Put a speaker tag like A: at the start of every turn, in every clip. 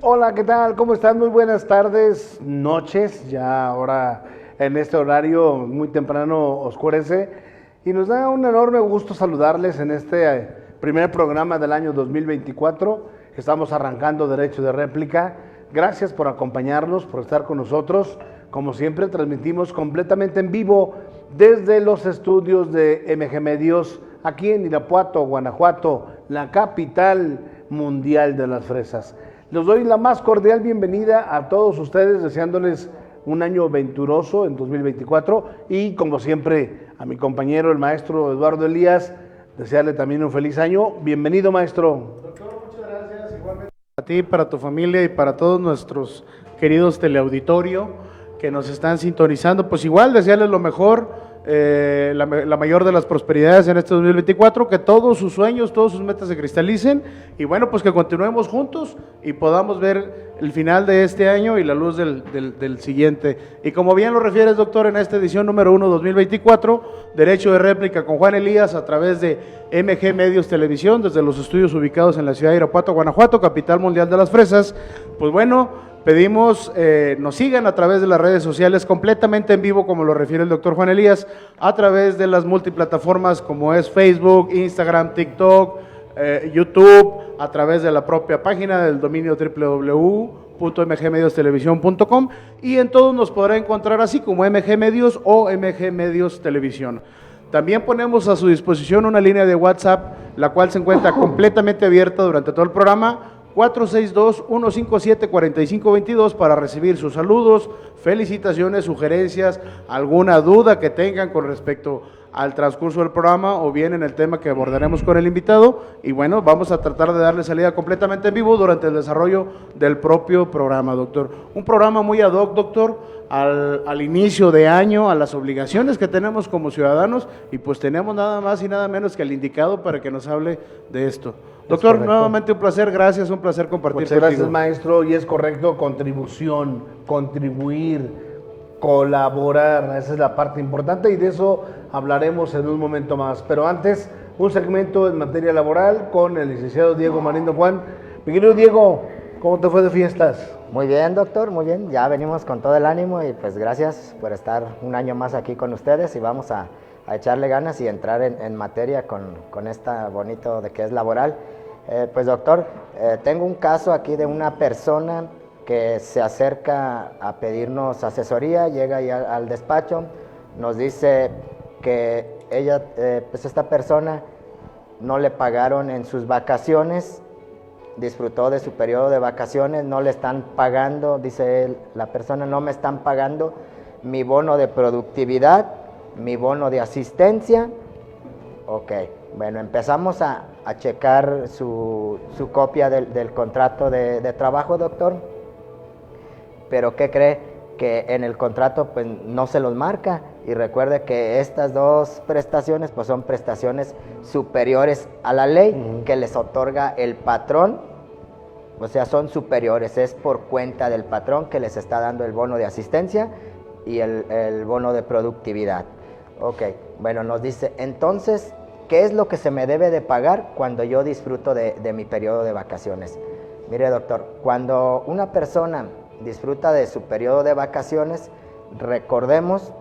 A: Hola, ¿qué tal? ¿Cómo están? Muy buenas tardes, noches, ya ahora en este horario muy temprano oscurece y nos da un enorme gusto saludarles en este primer programa del año 2024. Estamos arrancando Derecho de Réplica. Gracias por acompañarnos, por estar con nosotros. Como siempre, transmitimos completamente en vivo desde los estudios de MG Medios, aquí en Irapuato, Guanajuato, la capital mundial de las fresas. Les doy la más cordial bienvenida a todos ustedes, deseándoles un año venturoso en 2024 y, como siempre, a mi compañero, el maestro Eduardo Elías, desearle también un feliz año. Bienvenido, maestro.
B: Doctor, muchas gracias. Igualmente para ti, para tu familia y para todos nuestros queridos teleauditorio que nos están sintonizando. Pues igual, desearles lo mejor. La mayor de las prosperidades en este 2024, que todos sus sueños, todas sus metas se cristalicen y bueno, pues que continuemos juntos y podamos ver el final de este año y la luz del siguiente. Y como bien lo refieres, doctor, en esta edición número 1 2024, Derecho de Réplica con Juan Elías a través de MG Medios Televisión, desde los estudios ubicados en la ciudad de Irapuato, Guanajuato, capital mundial de las fresas. Pues bueno, pedimos nos sigan a través de las redes sociales completamente en vivo, como lo refiere el doctor Juan Elías, a través de las multiplataformas como es Facebook, Instagram, TikTok, YouTube, a través de la propia página del dominio www.mgmediostelevisión.com y en todos nos podrá encontrar así como MG Medios o MG Medios Televisión. También ponemos a su disposición una línea de WhatsApp, la cual se encuentra completamente abierta durante todo el programa, 462-157-4522 para recibir sus saludos, felicitaciones, sugerencias, alguna duda que tengan con respecto al transcurso del programa o bien en el tema que abordaremos con el invitado. Y bueno, vamos a tratar de darle salida completamente en vivo durante el desarrollo del propio programa, doctor. Un programa muy ad hoc, doctor, al inicio de año, a las obligaciones que tenemos como ciudadanos y pues tenemos nada más y nada menos que el indicado para que nos hable de esto. Doctor, nuevamente un placer, gracias, un placer compartir
A: contigo. Muchas gracias, maestro, y es correcto, contribución, contribuir, colaborar, esa es la parte importante y de eso hablaremos en un momento más. Pero antes, un segmento en materia laboral con el licenciado Diego Marindo Juan. Mi querido Diego, ¿cómo te fue de fiestas?
C: Muy bien, doctor, muy bien, ya venimos con todo el ánimo y pues gracias por estar un año más aquí con ustedes y vamos a echarle ganas y entrar en materia con esta bonito de que es laboral. Pues doctor, tengo un caso aquí de una persona que se acerca a pedirnos asesoría, llega ahí al despacho, nos dice que ella, pues esta persona no le pagaron en sus vacaciones, disfrutó de su periodo de vacaciones, no le están pagando, dice él, la persona no me están pagando mi bono de productividad, mi bono de asistencia. Ok, bueno, empezamos a checar su copia del contrato de trabajo, doctor, pero ¿qué cree? Que en el contrato pues no se los marca y recuerde que estas dos prestaciones pues son prestaciones superiores a la ley que les otorga el patrón, o sea son superiores, es por cuenta del patrón que les está dando el bono de asistencia y el bono de productividad. Ok, bueno, nos dice, entonces, ¿qué es lo que se me debe de pagar cuando yo disfruto de mi periodo de vacaciones? Mire, doctor, cuando una persona disfruta de su periodo de vacaciones, recordemos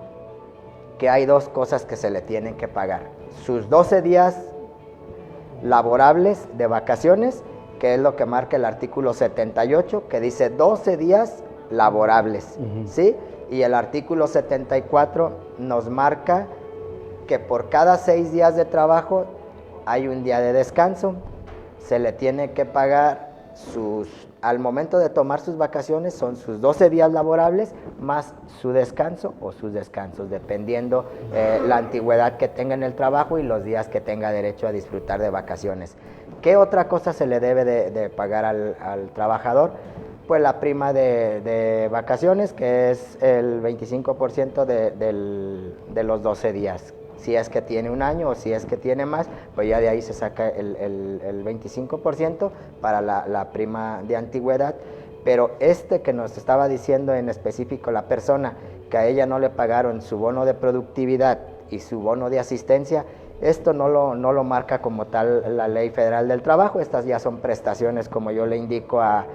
C: que hay dos cosas que se le tienen que pagar. Sus 12 días laborables de vacaciones, que es lo que marca el artículo 78, que dice 12 días laborables, ¿sí? Y el artículo 74 nos marca que por cada 6 días de trabajo hay un día de descanso. Se le tiene que pagar al momento de tomar sus vacaciones, son sus 12 días laborables más su descanso o sus descansos, dependiendo la antigüedad que tenga en el trabajo y los días que tenga derecho a disfrutar de vacaciones. ¿Qué otra cosa se le debe de pagar al trabajador? Pues la prima de vacaciones, que es el 25% de los 12 días. Si es que tiene un año o si es que tiene más, pues ya de ahí se saca el 25% para la prima de antigüedad. Pero que nos estaba diciendo en específico la persona, que a ella no le pagaron su bono de productividad y su bono de asistencia, esto no lo marca como tal la Ley Federal del Trabajo. Estas ya son prestaciones, como yo le indico a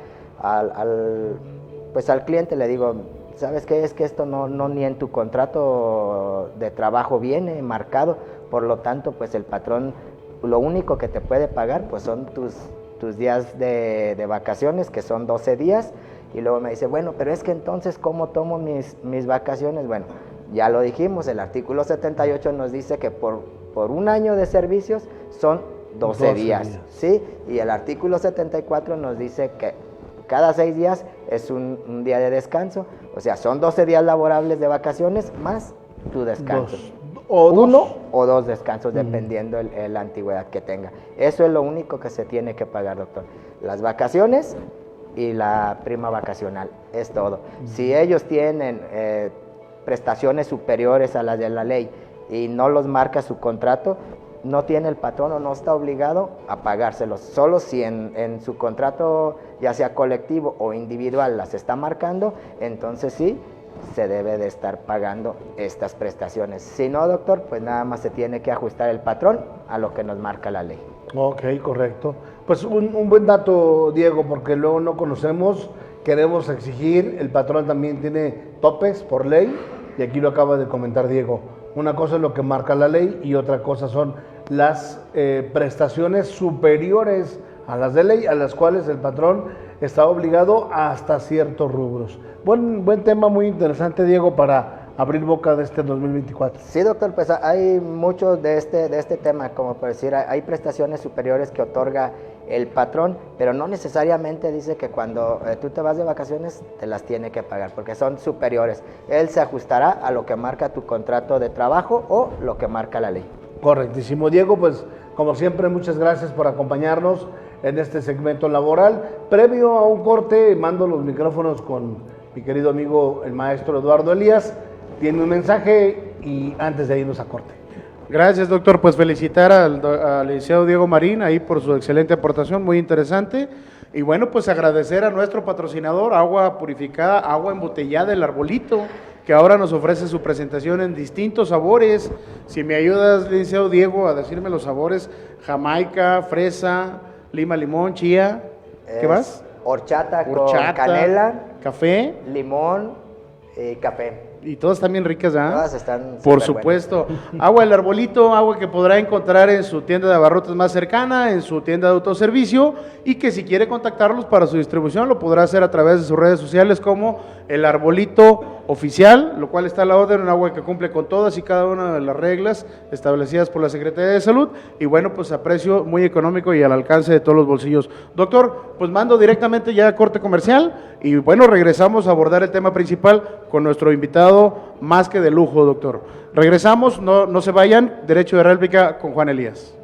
C: pues al cliente le digo, ¿sabes qué? Es que esto no ni en tu contrato de trabajo viene marcado, por lo tanto, pues el patrón lo único que te puede pagar pues son tus días de vacaciones, que son 12 días, y luego me dice, bueno, pero es que entonces, ¿cómo tomo mis vacaciones? Bueno, ya lo dijimos, el artículo 78 nos dice que por un año de servicios son 12 días, ¿sí? Y el artículo 74 nos dice que cada 6 días es un día de descanso, o sea, son 12 días laborables de vacaciones más tu descanso. Uno o dos descansos, dependiendo la antigüedad que tenga. Eso es lo único que se tiene que pagar, doctor. Las vacaciones y la prima vacacional, es todo. Si ellos tienen prestaciones superiores a las de la ley y no los marca su contrato, no tiene el patrón o no está obligado a pagárselos. Solo si en su contrato, ya sea colectivo o individual, las está marcando, entonces sí, se debe de estar pagando estas prestaciones. Si no, doctor, pues nada más se tiene que ajustar el patrón a lo que nos marca la ley.
A: Ok, correcto. Pues un buen dato, Diego, porque luego no conocemos, queremos exigir, el patrón también tiene topes por ley, y aquí lo acaba de comentar Diego. Una cosa es lo que marca la ley y otra cosa son las prestaciones superiores a las de ley, a las cuales el patrón está obligado hasta ciertos rubros. Buen tema, muy interesante, Diego, para abrir boca de este 2024.
C: Sí, doctor, pues hay mucho de este tema, como por decir, hay prestaciones superiores que otorga el patrón, pero no necesariamente dice que cuando tú te vas de vacaciones te las tiene que pagar, porque son superiores. Él se ajustará a lo que marca tu contrato de trabajo o lo que marca la ley.
A: Correctísimo, Diego, pues como siempre, muchas gracias por acompañarnos en este segmento laboral. Previo a un corte, mando los micrófonos con mi querido amigo el maestro Eduardo Elías. Tiene un mensaje y antes de irnos a corte.
B: Gracias, doctor. Pues felicitar al licenciado Diego Marín ahí por su excelente aportación, muy interesante. Y bueno, pues agradecer a nuestro patrocinador, Agua Purificada, Agua Embotellada El Arbolito, que ahora nos ofrece su presentación en distintos sabores. Si me ayudas, licenciado Diego, a decirme los sabores: jamaica, fresa, lima, limón, chía. ¿Qué más?
C: Horchata con canela,
B: café,
C: limón y café.
B: Y todas están bien ricas, ¿verdad?
C: Todas están
B: por supuesto. Agua El Arbolito, agua que podrá encontrar en su tienda de abarrotes más cercana, en su tienda de autoservicio, y que si quiere contactarlos para su distribución lo podrá hacer a través de sus redes sociales como El Arbolito Oficial, lo cual está a la orden, un agua que cumple con todas y cada una de las reglas establecidas por la Secretaría de Salud, y bueno, pues a precio muy económico y al alcance de todos los bolsillos. Doctor, pues mando directamente ya a corte comercial, y bueno, regresamos a abordar el tema principal con nuestro invitado más que de lujo, doctor. Regresamos, no se vayan, derecho de réplica con Juan Elías.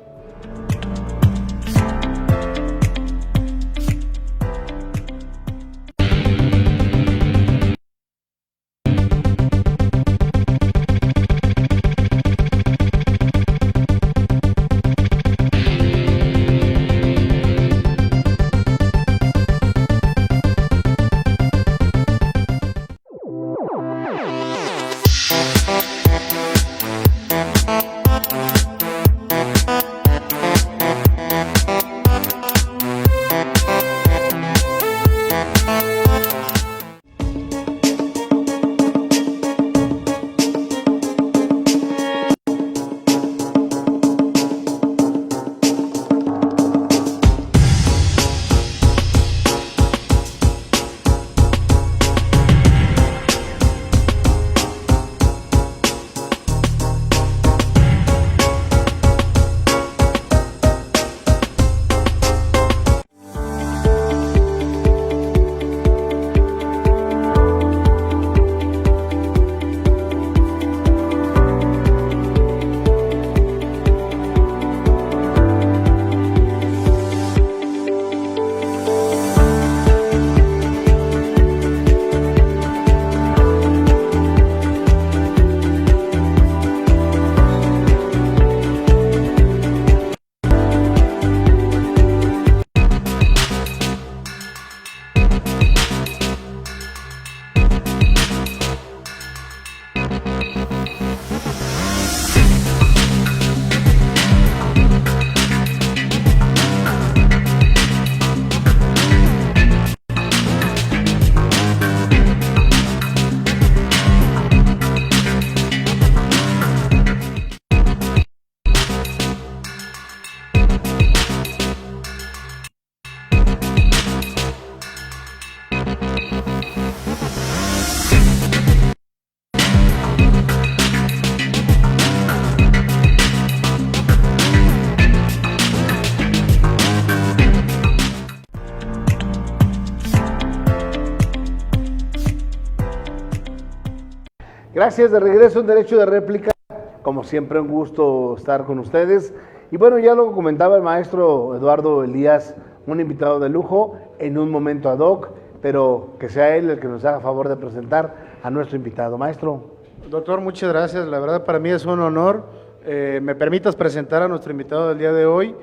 A: Gracias, de regreso en Derecho de Réplica. Como siempre, un gusto estar con ustedes. Y bueno, ya lo comentaba el maestro Eduardo Elías, un invitado de lujo, en un momento ad hoc, pero que sea él el que nos haga favor de presentar a nuestro invitado. Maestro.
B: Doctor, muchas gracias. La verdad, para mí es un honor. Me permitas presentar a nuestro invitado del día de hoy,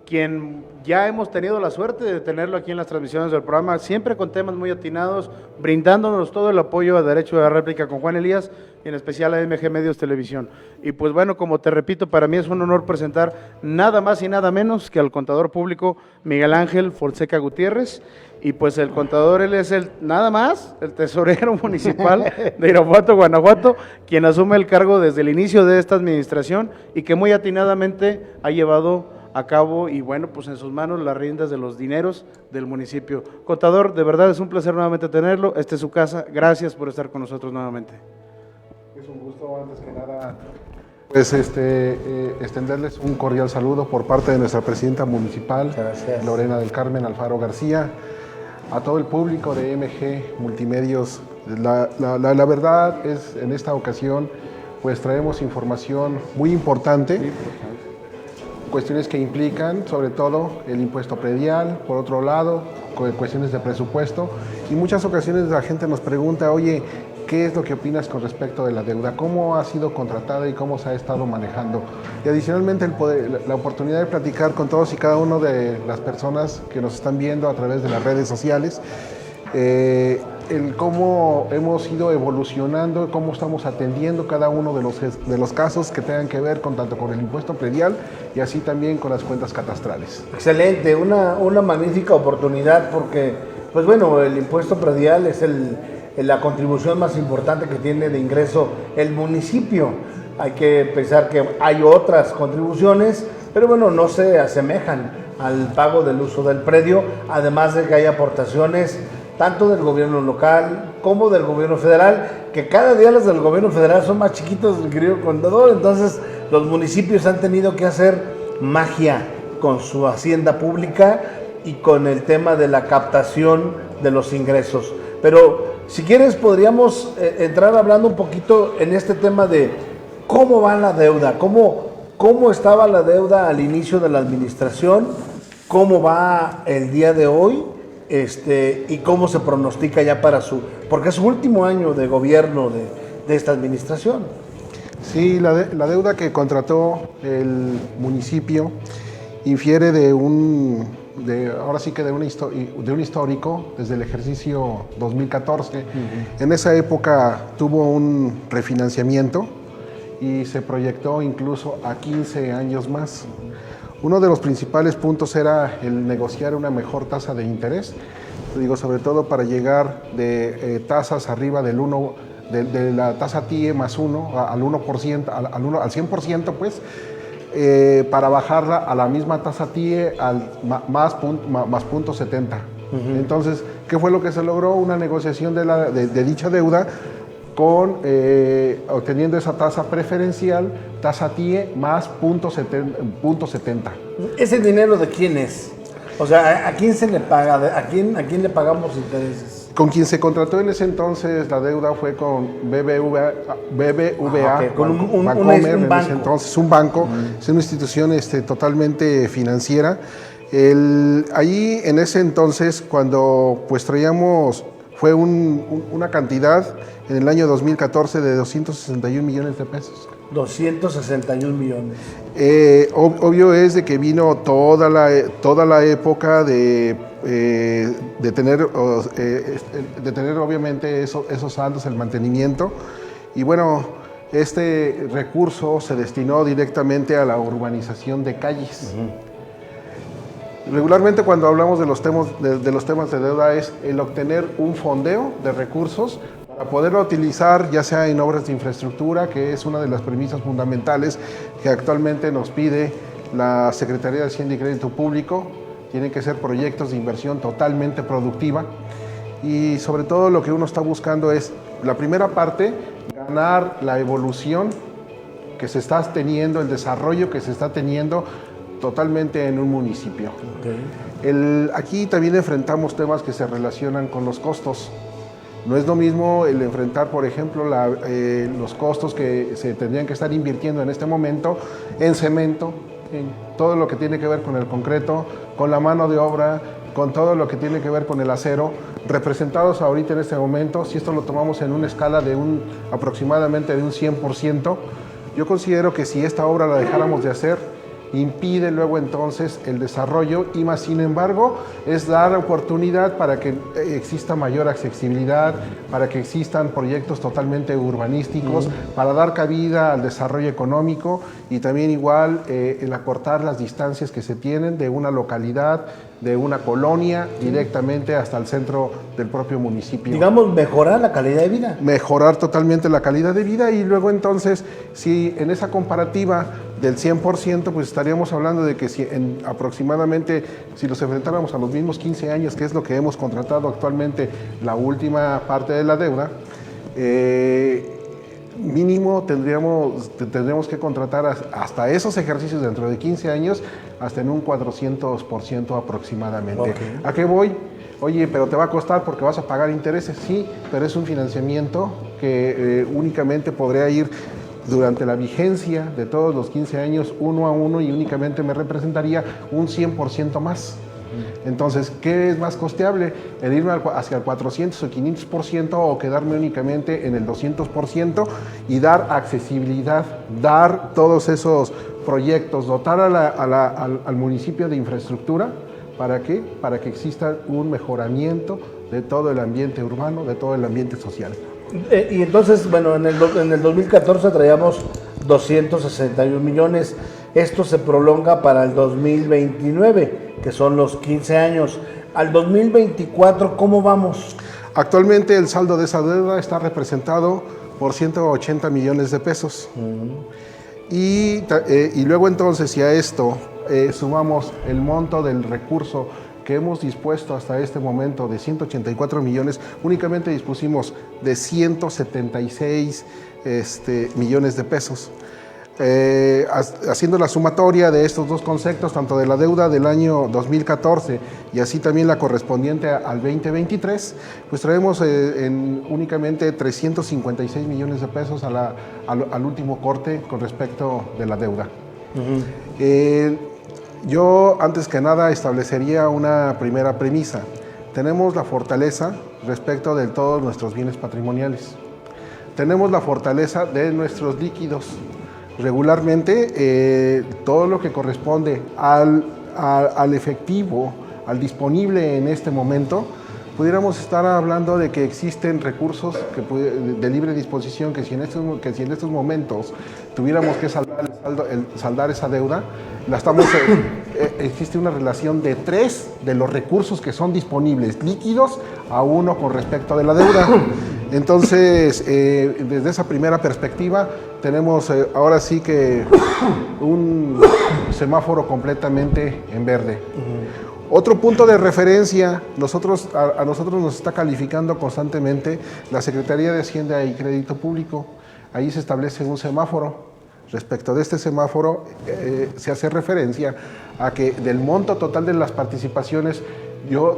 B: quien ya hemos tenido la suerte de tenerlo aquí en las transmisiones del programa, siempre con temas muy atinados, brindándonos todo el apoyo a Derecho de Réplica con Juan Elías y en especial a MG Medios Televisión. Y pues bueno, como te repito, para mí es un honor presentar nada más y nada menos que al contador público Miguel Ángel Fonseca Gutiérrez. Y pues el contador, él es nada más el tesorero municipal de Irapuato, Guanajuato, quien asume el cargo desde el inicio de esta administración y que muy atinadamente ha llevado a cabo y bueno, pues en sus manos las riendas de los dineros del municipio. Contador, de verdad es un placer nuevamente tenerlo, esta es su casa, gracias por estar con nosotros nuevamente.
D: Es un gusto, antes que nada, pues extenderles un cordial saludo por parte de nuestra presidenta municipal, Lorena del Carmen Alfaro García, a todo el público de MG Multimedios. La verdad es, en esta ocasión, pues traemos información muy importante, cuestiones que implican, sobre todo, el impuesto predial, por otro lado, cuestiones de presupuesto, y muchas ocasiones la gente nos pregunta, oye, ¿qué es lo que opinas con respecto de la deuda? ¿Cómo ha sido contratada y cómo se ha estado manejando? Y adicionalmente la oportunidad de platicar con todos y cada uno de las personas que nos están viendo a través de las redes sociales, el cómo hemos ido evolucionando, cómo estamos atendiendo cada uno de los casos que tengan que ver tanto con el impuesto predial y así también con las cuentas catastrales.
A: Excelente, una magnífica oportunidad porque, pues bueno, el impuesto predial es la contribución más importante que tiene de ingreso el municipio. Hay que pensar que hay otras contribuciones, pero bueno, no se asemejan al pago del uso del predio, además de que hay aportaciones tanto del gobierno local como del gobierno federal, que cada día las del gobierno federal son más chiquitos, el querido contador, entonces los municipios han tenido que hacer magia con su hacienda pública y con el tema de la captación de los ingresos. Pero si quieres podríamos entrar hablando un poquito en este tema de cómo va la deuda, cómo estaba la deuda al inicio de la administración, cómo va el día de hoy, y cómo se pronostica ya porque es su último año de gobierno de esta administración.
D: Sí, la deuda que contrató el municipio infiere ahora sí que de un histórico desde el ejercicio 2014. Uh-huh. En esa época tuvo un refinanciamiento y se proyectó incluso a 15 años más. Uno de los principales puntos era el negociar una mejor tasa de interés, sobre todo para llegar de tasas arriba del 1, de la tasa TIE más 1 al 1%, al 100%, pues, para bajarla a la misma tasa TIE al más punto 70. Uh-huh. Entonces, ¿qué fue lo que se logró? Una negociación de dicha deuda obteniendo esa tasa preferencial, tasa TIE más punto 70.
A: ¿Ese dinero de quién es? O sea, ¿a quién se le paga? ¿A quién le pagamos intereses?
D: Con quien se contrató en ese entonces la deuda fue con BBVA,
A: okay. Con
D: Bancomer,
A: un
D: en
A: banco.
D: ese entonces, un banco, es una institución totalmente financiera. Ahí en ese entonces, cuando pues traíamos, fue una cantidad en el año 2014 de 261 millones de pesos.
A: 261 millones.
D: Obvio es de que vino toda la época de tener obviamente esos saldos, el mantenimiento, y bueno, este recurso se destinó directamente a la urbanización de calles. Uh-huh. Regularmente cuando hablamos de los temas de deuda es el obtener un fondeo de recursos para poderlo utilizar ya sea en obras de infraestructura, que es una de las premisas fundamentales que actualmente nos pide la Secretaría de Hacienda y Crédito Público. Tienen que ser proyectos de inversión totalmente productiva y sobre todo lo que uno está buscando es, la primera parte, ganar la evolución que se está teniendo, el desarrollo que se está teniendo totalmente en un municipio. Okay. Aquí también enfrentamos temas que se relacionan con los costos. No es lo mismo el enfrentar, por ejemplo, los costos que se tendrían que estar invirtiendo en este momento en cemento, en todo lo que tiene que ver con el concreto, con la mano de obra, con todo lo que tiene que ver con el acero, representados ahorita en este momento. Si esto lo tomamos en una escala de aproximadamente de un 100%, yo considero que si esta obra la dejáramos de hacer, impide luego entonces el desarrollo y más sin embargo es dar oportunidad para que exista mayor accesibilidad, para que existan proyectos totalmente urbanísticos, para dar cabida al desarrollo económico y también igual el acortar las distancias que se tienen de una localidad, de una colonia directamente hasta el centro del propio municipio.
A: Digamos, mejorar la calidad de vida.
D: Mejorar totalmente la calidad de vida y luego entonces, si en esa comparativa del 100%, pues estaríamos hablando de que si aproximadamente, si los enfrentáramos a los mismos 15 años, que es lo que hemos contratado actualmente, la última parte de la deuda, mínimo tendríamos que contratar hasta esos ejercicios dentro de 15 años, hasta en un 400% aproximadamente.
A: Okay.
D: ¿A qué voy? Oye, pero te va a costar porque vas a pagar intereses. Sí, pero es un financiamiento que únicamente podría ir durante la vigencia de todos los 15 años, 1 a 1, y únicamente me representaría un 100% más. Entonces, ¿qué es más costeable? ¿El irme hacia el 400 o 500% o quedarme únicamente en el 200% y dar accesibilidad, dar todos esos proyectos, dotar al municipio de infraestructura? ¿Para qué? Para que exista un mejoramiento de todo el ambiente urbano, de todo el ambiente social.
A: Y entonces, bueno, en el 2014 traíamos 261 millones. Esto se prolonga para el 2029, que son los 15 años. Al 2024, ¿cómo vamos?
D: Actualmente el saldo de esa deuda está representado por 180 millones de pesos. Y luego entonces, si a esto sumamos el monto del recurso que hemos dispuesto hasta este momento de 184 millones, únicamente dispusimos de 176 millones de pesos. Haciendo la sumatoria de estos dos conceptos, tanto de la deuda del año 2014 y así también la correspondiente al 2023, pues traemos únicamente 356 millones de pesos al último corte con respecto de la deuda. Yo, antes que nada, establecería una primera premisa. Tenemos la fortaleza respecto de todos nuestros bienes patrimoniales. Tenemos la fortaleza de nuestros líquidos. Regularmente, todo lo que corresponde al efectivo, al disponible en este momento, pudiéramos estar hablando de que existen recursos de libre disposición que si en estos momentos tuviéramos que saldar esa deuda, existe una relación de 3 de los recursos que son disponibles líquidos a 1 con respecto de la deuda. Entonces, desde esa primera perspectiva, tenemos ahora sí que un semáforo completamente en verde. Otro punto de referencia, a nosotros nos está calificando constantemente la Secretaría de Hacienda y Crédito Público. Ahí se establece un semáforo. Respecto de este semáforo, se hace referencia a que del monto total de las participaciones, yo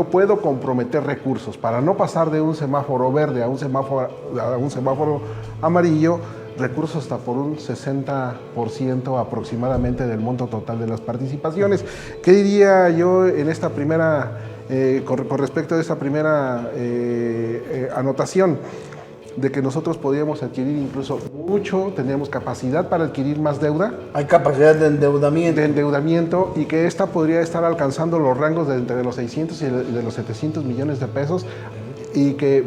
D: puedo comprometer recursos para no pasar de un semáforo verde a un semáforo amarillo, recursos hasta por un 60% aproximadamente del monto total de las participaciones. ¿Qué diría yo en esta primera, con respecto a esta primera anotación? De que nosotros podíamos adquirir incluso mucho, teníamos capacidad para adquirir más deuda.
A: Hay capacidad de endeudamiento.
D: De endeudamiento, y que esta podría estar alcanzando los rangos de entre los 600 y de los 700 millones de pesos.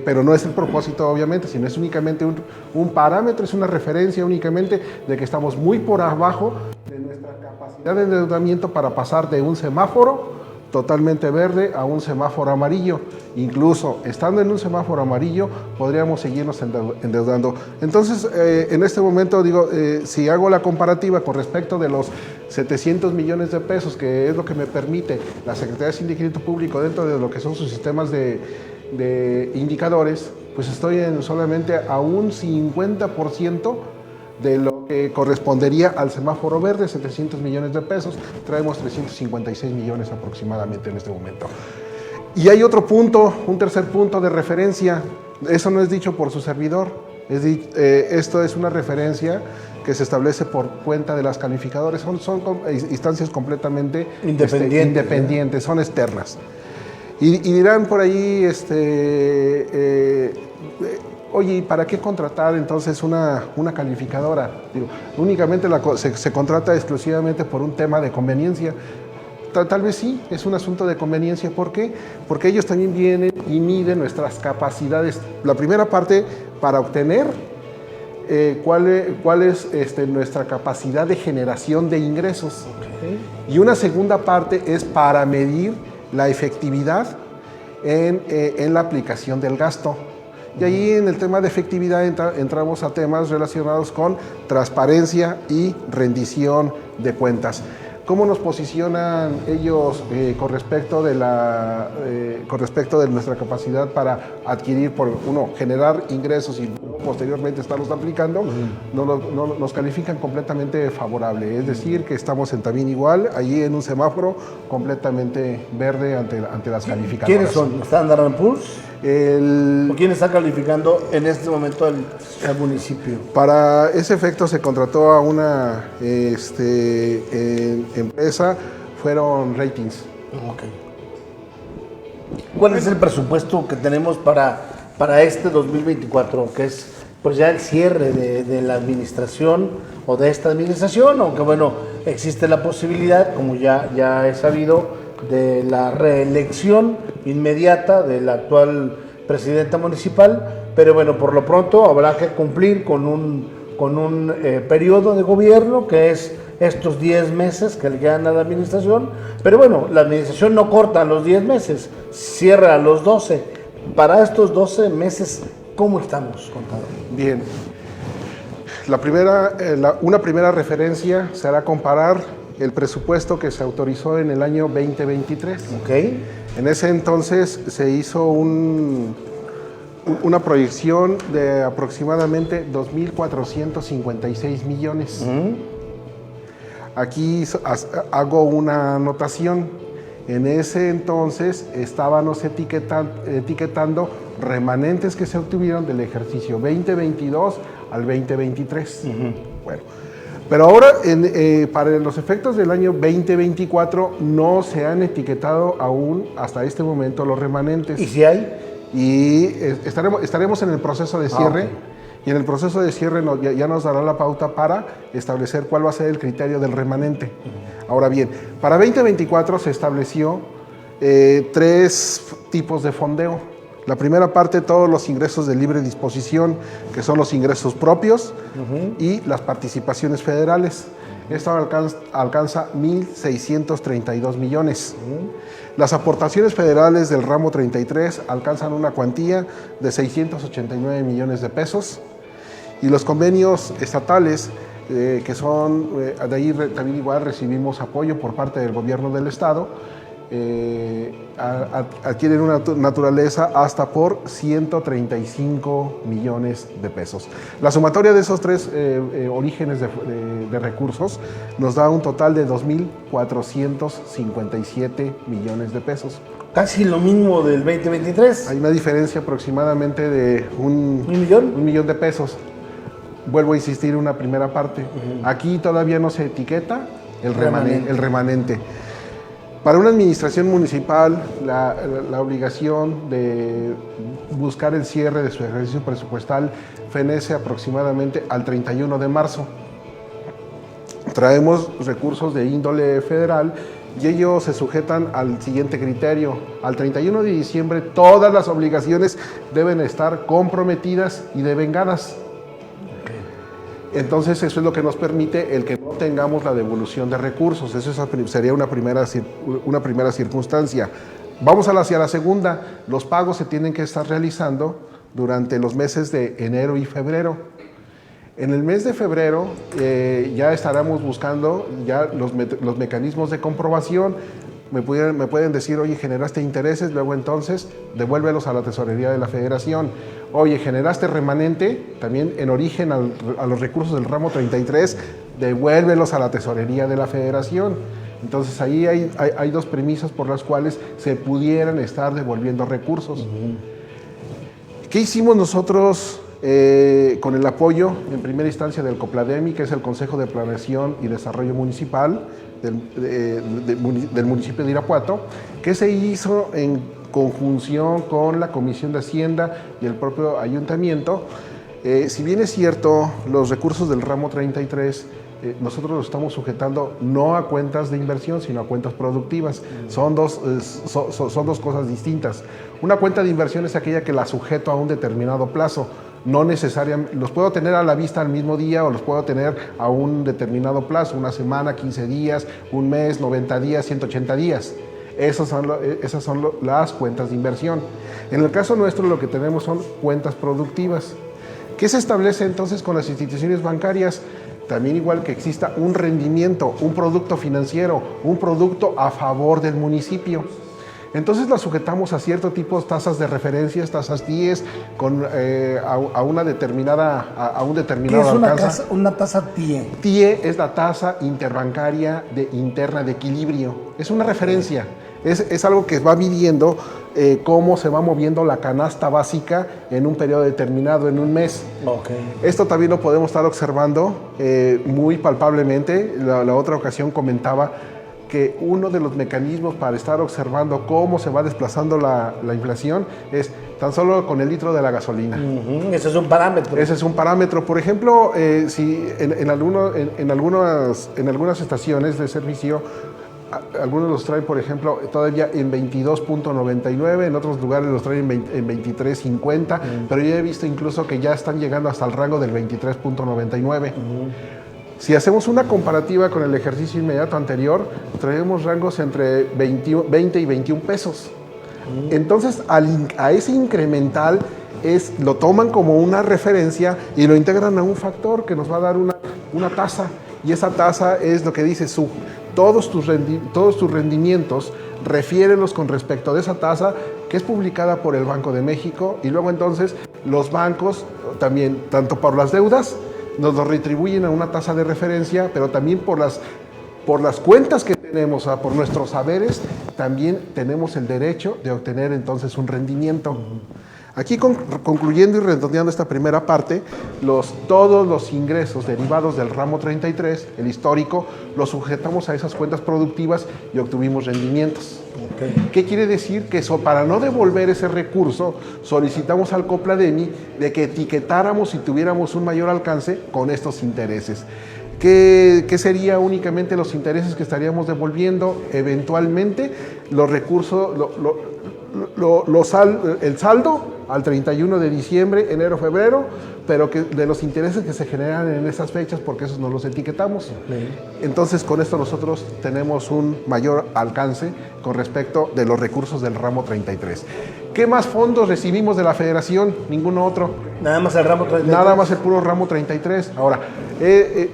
D: Pero no es el propósito, obviamente, sino es únicamente un parámetro, es una referencia únicamente de que estamos muy por abajo de nuestra capacidad de endeudamiento para pasar de un semáforo totalmente verde a un semáforo amarillo. Incluso estando en un semáforo amarillo podríamos seguirnos endeudando. Entonces, en este momento digo, si hago la comparativa con respecto de los 700 millones de pesos, que es lo que me permite la Secretaría de Hacienda y Crédito Público dentro de lo que son sus sistemas de indicadores, pues estoy solamente a un 50% de lo que correspondería al semáforo verde, 700 millones de pesos. Traemos 356 millones aproximadamente en este momento. Y hay otro punto, un tercer punto de referencia. Eso no es dicho por su servidor. Esto es una referencia que se establece por cuenta de las calificadoras. Son instancias completamente independientes, son externas. Y dirán por ahí, oye, ¿para qué contratar entonces una calificadora? Digo, únicamente se contrata exclusivamente por un tema de conveniencia. Tal vez sí, es un asunto de conveniencia. ¿Por qué? Porque ellos también vienen y miden nuestras capacidades. La primera parte, para obtener cuál es nuestra capacidad de generación de ingresos. Okay. Y una segunda parte es para medir la efectividad en la aplicación del gasto. Y ahí en el tema de efectividad entramos a temas relacionados con transparencia y rendición de cuentas. ¿Cómo nos posicionan ellos con respecto de nuestra capacidad para adquirir, generar ingresos y posteriormente estarlos aplicando? Nos califican completamente favorable, es decir, que estamos también igual, allí en un semáforo completamente verde ante las calificadoras.
A: ¿Quiénes son? ¿Standard & Poor's? ¿O quién está calificando en este momento el municipio?
D: Para ese efecto se contrató a una empresa, fueron Ratings.
A: Okay. ¿Cuál es el presupuesto que tenemos para este 2024, que es pues ya el cierre de la administración o de esta administración, aunque bueno, existe la posibilidad, como ya he sabido, de la reelección inmediata de la actual presidenta municipal, pero bueno, por lo pronto habrá que cumplir con un periodo de gobierno que es estos 10 meses que le quedan a la administración, pero bueno, la administración no corta los 10 meses, cierra a los 12. Para estos 12 meses, ¿cómo estamos, contador?
D: Bien. Una primera referencia será comparar el presupuesto que se autorizó en el año 2023.
A: Okay.
D: En ese entonces se hizo una proyección de aproximadamente 2.456 millones. Aquí hago una anotación. En ese entonces estábamos etiquetando remanentes que se obtuvieron del ejercicio 2022 al 2023. Bueno, pero ahora para los efectos del año 2024 no se han etiquetado aún hasta este momento los remanentes.
A: ¿Y si hay?
D: Y estaremos en el proceso de cierre.
A: Okay.
D: Y en el proceso de cierre ya nos dará la pauta para establecer cuál va a ser el criterio del remanente. Ahora bien, para 2024 se estableció 3 tipos de fondeo. La primera parte, todos los ingresos de libre disposición, que son los ingresos propios y las participaciones federales. Esto alcanza 1.632 millones. Las aportaciones federales del ramo 33 alcanzan una cuantía de 689 millones de pesos. Y los convenios estatales, que son, de ahí también igual recibimos apoyo por parte del gobierno del estado, adquieren una naturaleza hasta por 135 millones de pesos. La sumatoria de esos 3 orígenes de recursos nos da un total de 2.457 millones de pesos.
A: Casi lo mismo del 2023.
D: Hay una diferencia aproximadamente de
A: ¿Un millón?
D: Un millón de pesos. Vuelvo a insistir, una primera parte. Aquí todavía no se etiqueta el remanente. Para una administración municipal, la obligación de buscar el cierre de su ejercicio presupuestal fenece aproximadamente al 31 de marzo. Traemos recursos de índole federal y ellos se sujetan al siguiente criterio. Al 31 de diciembre todas las obligaciones deben estar comprometidas y devengadas. Entonces eso es lo que nos permite el que no tengamos la devolución de recursos. Eso sería una primera circunstancia. Vamos hacia la segunda. Los pagos se tienen que estar realizando durante los meses de enero y febrero. En el mes de febrero ya estaremos buscando ya los mecanismos de comprobación. Me pueden decir, oye, generaste intereses, luego entonces devuélvelos a la tesorería de la federación. Oye, generaste remanente, también en origen a los recursos del ramo 33, devuélvelos a la tesorería de la federación. Entonces ahí hay dos premisas por las cuales se pudieran estar devolviendo recursos. ¿Qué hicimos nosotros con el apoyo en primera instancia del COPLADEMI, que es el Consejo de Planeación y Desarrollo Municipal del municipio de Irapuato, que se hizo en conjunción con la Comisión de Hacienda y el propio ayuntamiento? Si bien es cierto, los recursos del ramo 33 nosotros los estamos sujetando no a cuentas de inversión, sino a cuentas productivas. Son dos cosas distintas. Una cuenta de inversión es aquella que la sujeto a un determinado plazo. No necesariamente, los puedo tener a la vista al mismo día o los puedo tener a un determinado plazo, una semana, 15 días, un mes, 90 días, 180 días. Esas son las cuentas de inversión. En el caso nuestro lo que tenemos son cuentas productivas. ¿Qué se establece entonces con las instituciones bancarias? También igual que exista un rendimiento, un producto financiero, un producto a favor del municipio. Entonces la sujetamos a cierto tipo de tasas de referencias, tasas TIES, a un determinado
A: ¿Qué es una tasa TIE?
D: TIE es la tasa interbancaria interna de equilibrio. Es una referencia, es algo que va midiendo cómo se va moviendo la canasta básica en un periodo determinado, en un mes.
A: Okay.
D: Esto también lo podemos estar observando muy palpablemente. La otra ocasión comentaba que uno de los mecanismos para estar observando cómo se va desplazando la inflación es tan solo con el litro de la gasolina.
A: Ese es un parámetro.
D: Ese es un parámetro. Por ejemplo, si en algunas estaciones de servicio, algunos los traen, por ejemplo, todavía en 22.99, en otros lugares los traen en 23.50, pero yo he visto incluso que ya están llegando hasta el rango del 23.99. Si hacemos una comparativa con el ejercicio inmediato anterior, traemos rangos entre 20 y 21 pesos. Entonces, a ese incremental lo toman como una referencia y lo integran a un factor que nos va a dar una tasa. Y esa tasa es lo que dice todos tus rendimientos, refiérelos con respecto de esa tasa que es publicada por el Banco de México, y luego entonces los bancos también, tanto por las deudas, nos lo retribuyen a una tasa de referencia, pero también por las cuentas que tenemos, por nuestros saberes, también tenemos el derecho de obtener entonces un rendimiento. Aquí concluyendo y redondeando esta primera parte, todos los ingresos derivados del ramo 33, el histórico, los sujetamos a esas cuentas productivas y obtuvimos rendimientos. Okay. ¿Qué quiere decir? Que para no devolver ese recurso, solicitamos al COPLADEMI de que etiquetáramos y tuviéramos un mayor alcance con estos intereses. ¿Qué sería únicamente los intereses que estaríamos devolviendo? Eventualmente, los recursos, el saldo al 31 de diciembre, enero, febrero, pero de los intereses que se generan en esas fechas, porque esos no los etiquetamos. Entonces, con esto nosotros tenemos un mayor alcance con respecto de los recursos del ramo 33. ¿Qué más fondos recibimos de la Federación? Ninguno otro.
A: Nada más el ramo 33.
D: Nada más el puro ramo 33. Ahora,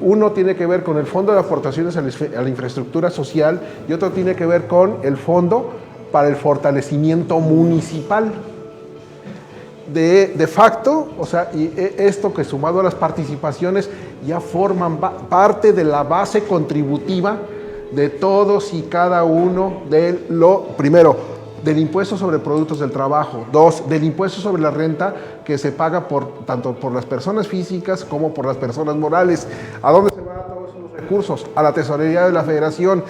D: uno tiene que ver con el Fondo de Aportaciones a la Infraestructura Social y otro tiene que ver con el Fondo para el Fortalecimiento Municipal. De facto, o sea, y esto que sumado a las participaciones ya forman parte de la base contributiva de todos y cada uno primero, del impuesto sobre productos del trabajo, 2, del impuesto sobre la renta que se paga tanto por las personas físicas como por las personas morales. ¿A dónde se van todos esos recursos? A la tesorería de la Federación.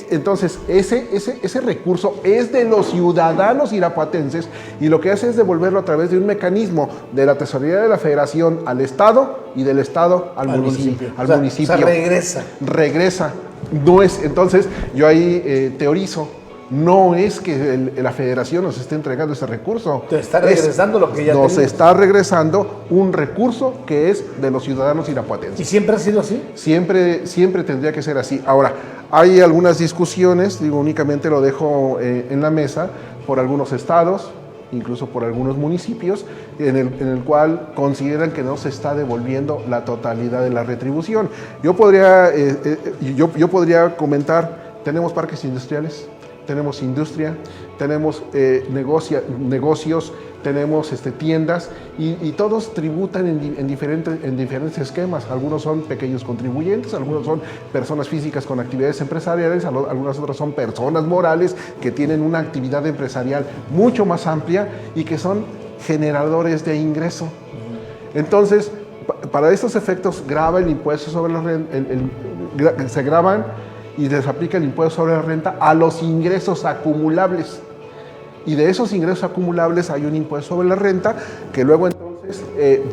D: Entonces, ese recurso es de los ciudadanos irapuatenses y lo que hace es devolverlo a través de un mecanismo de la tesorería de la Federación al Estado y del Estado al municipio.
A: O sea, regresa.
D: No es, entonces, yo ahí teorizo. No es que la Federación nos esté entregando ese recurso.
A: Te está regresando lo que ya
D: nos
A: teníamos.
D: Está regresando un recurso que es de los ciudadanos irapuatenses.
A: ¿Y siempre ha sido así?
D: Siempre tendría que ser así. Ahora, hay algunas discusiones, únicamente lo dejo en la mesa, por algunos estados, incluso por algunos municipios, en el cual consideran que no se está devolviendo la totalidad de la retribución. Yo podría comentar, tenemos parques industriales, tenemos industria, tenemos negocios, tenemos tiendas y todos tributan en diferentes esquemas. Algunos son pequeños contribuyentes, algunos son personas físicas con actividades empresariales, algunas otras son personas morales que tienen una actividad empresarial mucho más amplia y que son generadores de ingreso. Entonces, para estos efectos grava el impuesto sobre la renta, se graban y les aplica el impuesto sobre la renta a los ingresos acumulables. Y de esos ingresos acumulables hay un impuesto sobre la renta que luego entonces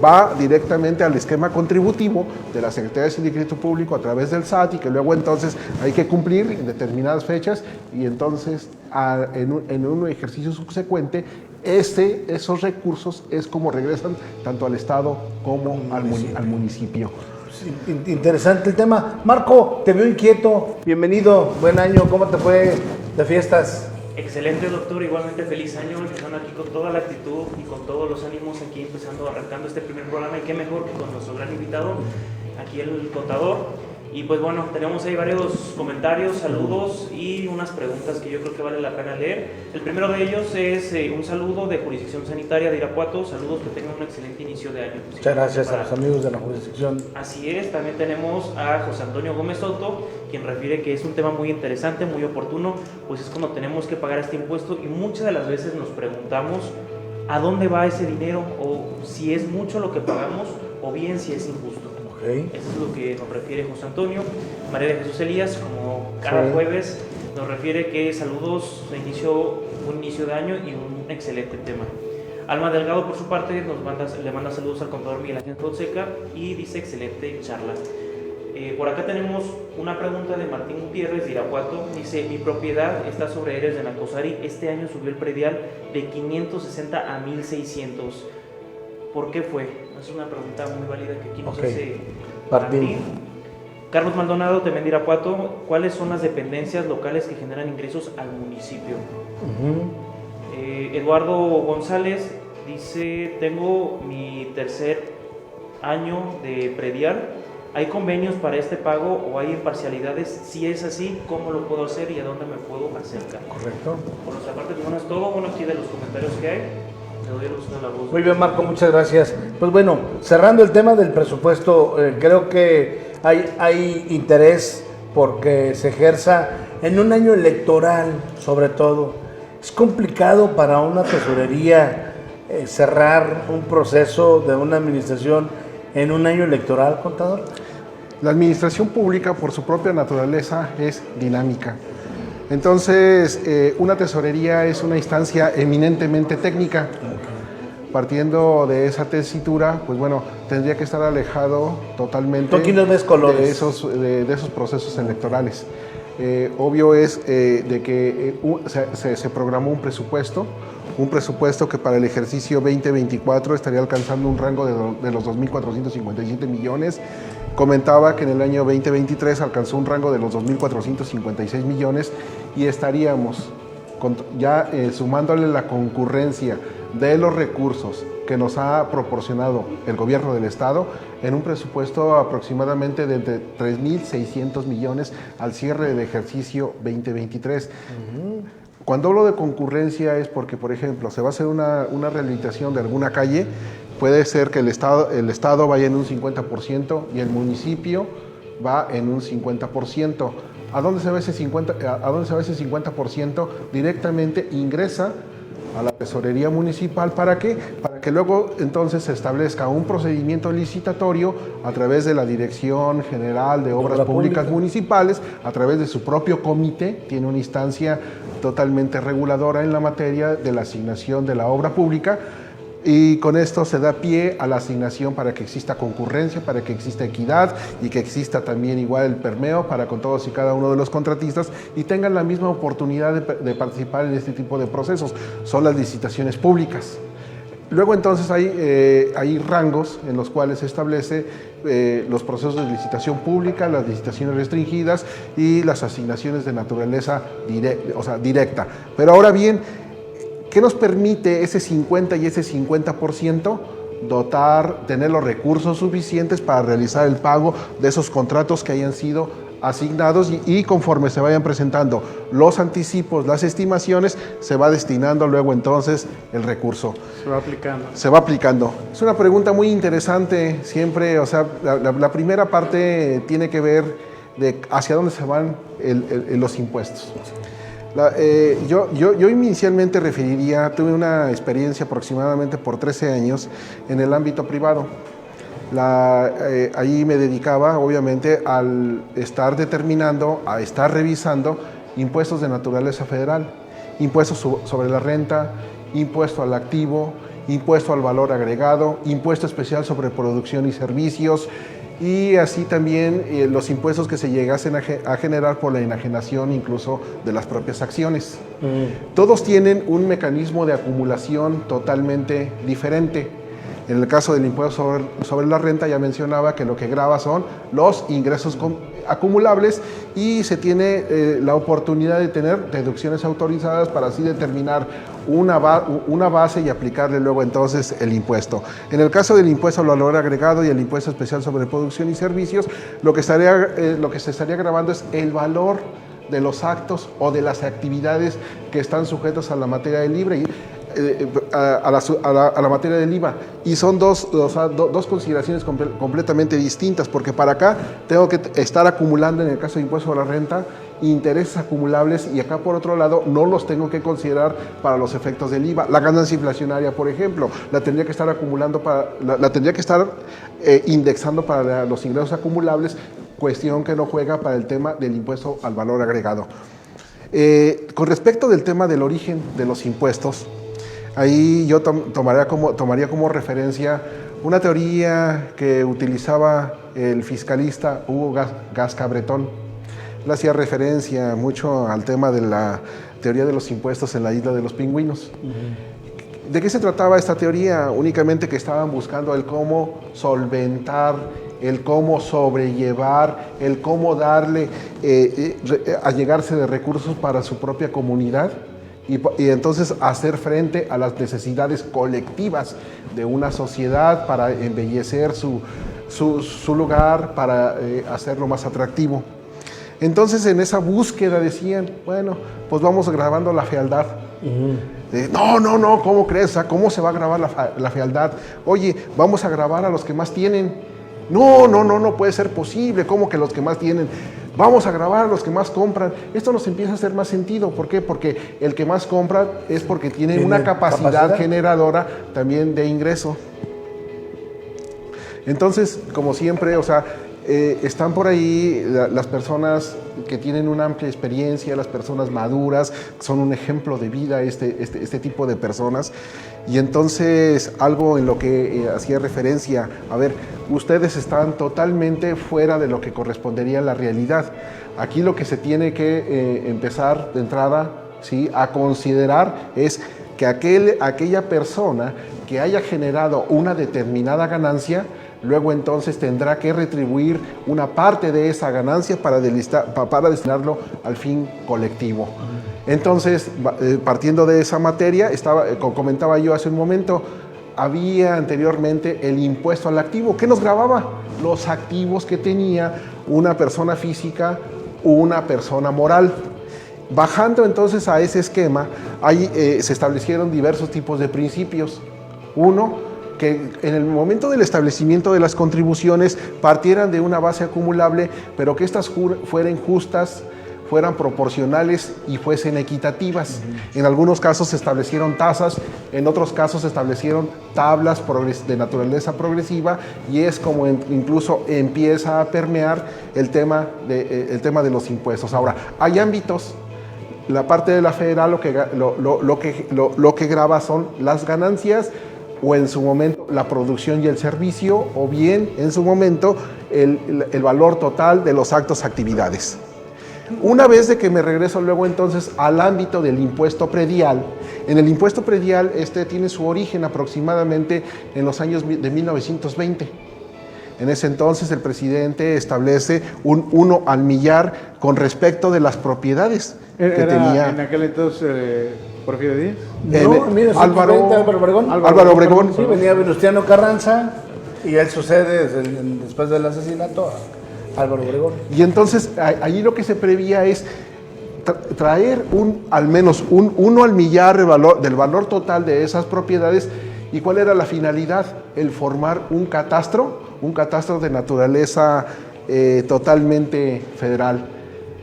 D: va directamente al esquema contributivo de la Secretaría de Hacienda y Crédito Público a través del SAT y que luego entonces hay que cumplir en determinadas fechas y entonces en un ejercicio subsecuente esos recursos es como regresan tanto al Estado como al municipio.
A: Interesante el tema. Marco, te veo inquieto. Bienvenido, buen año. ¿Cómo te fue de fiestas?
E: Excelente, doctor, igualmente feliz año, empezando aquí con toda la actitud y con todos los ánimos aquí arrancando este primer programa y qué mejor que con nuestro gran invitado, aquí el contador. Y pues bueno, tenemos ahí varios comentarios, saludos y unas preguntas que yo creo que vale la pena leer. El primero de ellos es un saludo de Jurisdicción Sanitaria de Irapuato, saludos, que tengan un excelente inicio de año.
A: Muchas gracias a los amigos de la jurisdicción.
E: Así es, también tenemos a José Antonio Gómez Soto, quien refiere que es un tema muy interesante, muy oportuno, pues es cuando tenemos que pagar este impuesto y muchas de las veces nos preguntamos a dónde va ese dinero o si es mucho lo que pagamos o bien si es injusto.
A: Okay.
E: Eso es lo que nos refiere José Antonio. María de Jesús Elías, como cada jueves, nos refiere que saludos, un inicio de año y un excelente tema. Alma Delgado, por su parte, le manda saludos al contador Miguel Ángel Fonseca y dice excelente charla. Por acá tenemos una pregunta de Martín Gutiérrez de Irapuato. Dice, mi propiedad está sobre áreas de Nacosari. Este año subió el predial de 560 a 1600. ¿Por qué fue? Es una pregunta muy válida que aquí nos hace Martín. Carlos Maldonado, también de Irapuato, ¿cuáles son las dependencias locales que generan ingresos al municipio? Eduardo González dice, tengo mi tercer año de predial, ¿hay convenios para este pago o hay imparcialidades? Si es así, ¿cómo lo puedo hacer y a dónde me puedo acercar?
A: Correcto.
E: Por nuestra parte, pues bueno, es todo. Bueno, aquí de los comentarios que hay.
A: Muy bien, Marco, muchas gracias. Pues bueno, cerrando el tema del presupuesto, creo que hay interés porque se ejerza en un año electoral, sobre todo. Es complicado para una tesorería cerrar un proceso de una administración en un año electoral, contador.
D: La administración pública, por su propia naturaleza, es dinámica. Entonces, una tesorería es una instancia eminentemente técnica. Partiendo de esa tesitura, pues bueno, tendría que estar alejado totalmente de esos procesos electorales. Obvio es de que se programó un presupuesto que para el ejercicio 2024 estaría alcanzando un rango de los 2.457 millones. Comentaba que en el año 2023 alcanzó un rango de los 2.456 millones y estaríamos ya sumándole la concurrencia de los recursos que nos ha proporcionado el gobierno del estado en un presupuesto aproximadamente de entre 3.600 millones al cierre del ejercicio 2023. Cuando hablo de concurrencia es porque, por ejemplo, se va a hacer una rehabilitación de alguna calle, puede ser que el estado vaya en un 50% y el municipio va en un 50%. ¿A dónde se va ese 50%? Directamente ingresa a la tesorería municipal. ¿Para qué? Para que luego entonces se establezca un procedimiento licitatorio a través de la Dirección General de Obras Públicas Municipales, a través de su propio comité, tiene una instancia totalmente reguladora en la materia de la asignación de la obra pública. Y con esto se da pie a la asignación para que exista concurrencia, para que exista equidad y que exista también igual el permeo para con todos y cada uno de los contratistas y tengan la misma oportunidad de participar en este tipo de procesos. Son las licitaciones públicas. Luego entonces hay rangos en los cuales se establece los procesos de licitación pública, las licitaciones restringidas y las asignaciones de naturaleza directa. Pero ahora bien, ¿qué nos permite ese 50 y ese 50%? Tener los recursos suficientes para realizar el pago de esos contratos que hayan sido asignados y conforme se vayan presentando los anticipos, las estimaciones, se va destinando luego entonces el recurso.
B: Se va aplicando.
D: Se va aplicando. Es una pregunta muy interesante siempre, o sea, la primera parte tiene que ver de hacia dónde se van los impuestos. Yo inicialmente tuve una experiencia aproximadamente por 13 años en el ámbito privado. Ahí me dedicaba obviamente al estar determinando, a estar revisando impuestos de naturaleza federal, impuestos sobre la renta, impuesto al activo, impuesto al valor agregado, impuesto especial sobre producción y servicios, y así también los impuestos que se llegasen a generar por la enajenación incluso de las propias acciones. Todos tienen un mecanismo de acumulación totalmente diferente. En el caso del impuesto sobre la renta ya mencionaba que lo que grava son los ingresos acumulables y se tiene la oportunidad de tener deducciones autorizadas para así determinar una base y aplicarle luego entonces el impuesto. En el caso del impuesto al valor agregado y el impuesto especial sobre producción y servicios, lo que se estaría grabando es el valor de los actos o de las actividades que están sujetos a la materia del libre. A la materia del IVA, y son dos consideraciones completamente distintas, porque para acá tengo que estar acumulando, en el caso de impuesto a la renta, intereses acumulables, y acá por otro lado no los tengo que considerar para los efectos del IVA. La ganancia inflacionaria, por ejemplo, la tendría que estar acumulando la tendría que estar indexando para los ingresos acumulables, cuestión que no juega para el tema del impuesto al valor agregado. Con respecto del tema del origen de los impuestos, ahí yo tomaría como referencia una teoría que utilizaba el fiscalista Hugo Gasca Bretón. Él hacía referencia mucho al tema de la teoría de los impuestos en la isla de los pingüinos. ¿De qué se trataba esta teoría? Únicamente que estaban buscando el cómo solventar, el cómo sobrellevar, el cómo darle, allegarse de recursos para su propia comunidad. Y entonces hacer frente a las necesidades colectivas de una sociedad para embellecer su lugar, para hacerlo más atractivo. Entonces en esa búsqueda decían, bueno, pues vamos grabando la fealdad. No, ¿cómo crees? ¿Cómo se va a grabar la fealdad? Oye, vamos a grabar a los que más tienen. No puede ser posible. ¿Cómo que los que más tienen? Vamos a grabar a los que más compran. Esto nos empieza a hacer más sentido. ¿Por qué? Porque el que más compra es porque tiene una capacidad generadora también de ingreso. Entonces, como siempre, o sea, están por ahí las personas que tienen una amplia experiencia, las personas maduras, son un ejemplo de vida este tipo de personas. Y entonces, algo en lo que hacía referencia, a ver, ustedes están totalmente fuera de lo que correspondería a la realidad. Aquí lo que se tiene que empezar de entrada, ¿sí?, a considerar es que aquella persona que haya generado una determinada ganancia, luego entonces tendrá que retribuir una parte de esa ganancia para destinarlo al fin colectivo. Entonces, partiendo de esa materia, comentaba yo hace un momento, había anteriormente el impuesto al activo. ¿Qué nos gravaba? Los activos que tenía una persona física o una persona moral. Bajando entonces a ese esquema, ahí se establecieron diversos tipos de principios. Uno, que en el momento del establecimiento de las contribuciones partieran de una base acumulable, pero que estas fueran justas, fueran proporcionales y fuesen equitativas. En algunos casos se establecieron tasas, en otros casos se establecieron tablas de naturaleza progresiva, y es como incluso empieza a permear el tema de los impuestos. Ahora, hay ámbitos. La parte de la federal lo que grava son las ganancias, o en su momento la producción y el servicio, o bien en su momento el valor total de los actos, actividades. Una vez de que me regreso luego entonces al ámbito del impuesto predial, en el impuesto predial tiene su origen aproximadamente en los años de 1920. En ese entonces el presidente establece un 1 al millar con respecto de las propiedades que tenía.
B: ¿En aquel entonces Porfirio Díaz?
A: No,
D: Álvaro Obregón.
A: Sí, venía Venustiano Carranza y él sucede después del asesinato Álvaro Obregón.
D: Y entonces ahí lo que se prevía es traer al menos uno al millar del valor total de esas propiedades. ¿Y cuál era la finalidad? El formar un catastro de naturaleza totalmente federal.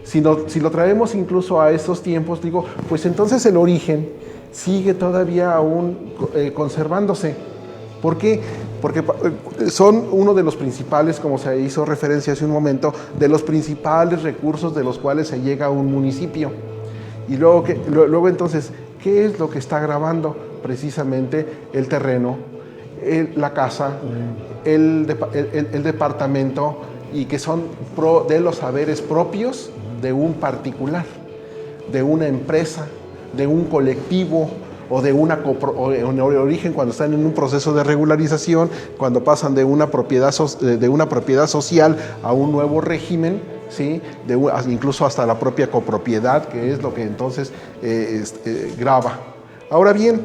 D: Si lo traemos incluso a estos tiempos, digo, pues entonces el origen sigue todavía aún conservándose. ¿Por qué? Porque son uno de los principales, como se hizo referencia hace un momento, de los principales recursos de los cuales se llega a un municipio. Y luego entonces, ¿qué es lo que está grabando? Precisamente el terreno, la casa, el departamento, y que son de los saberes propios de un particular, de una empresa, de un colectivo, o de en origen cuando están en un proceso de regularización, cuando pasan de una propiedad social a un nuevo régimen, ¿sí? Incluso hasta la propia copropiedad, que es lo que entonces grava. Ahora bien,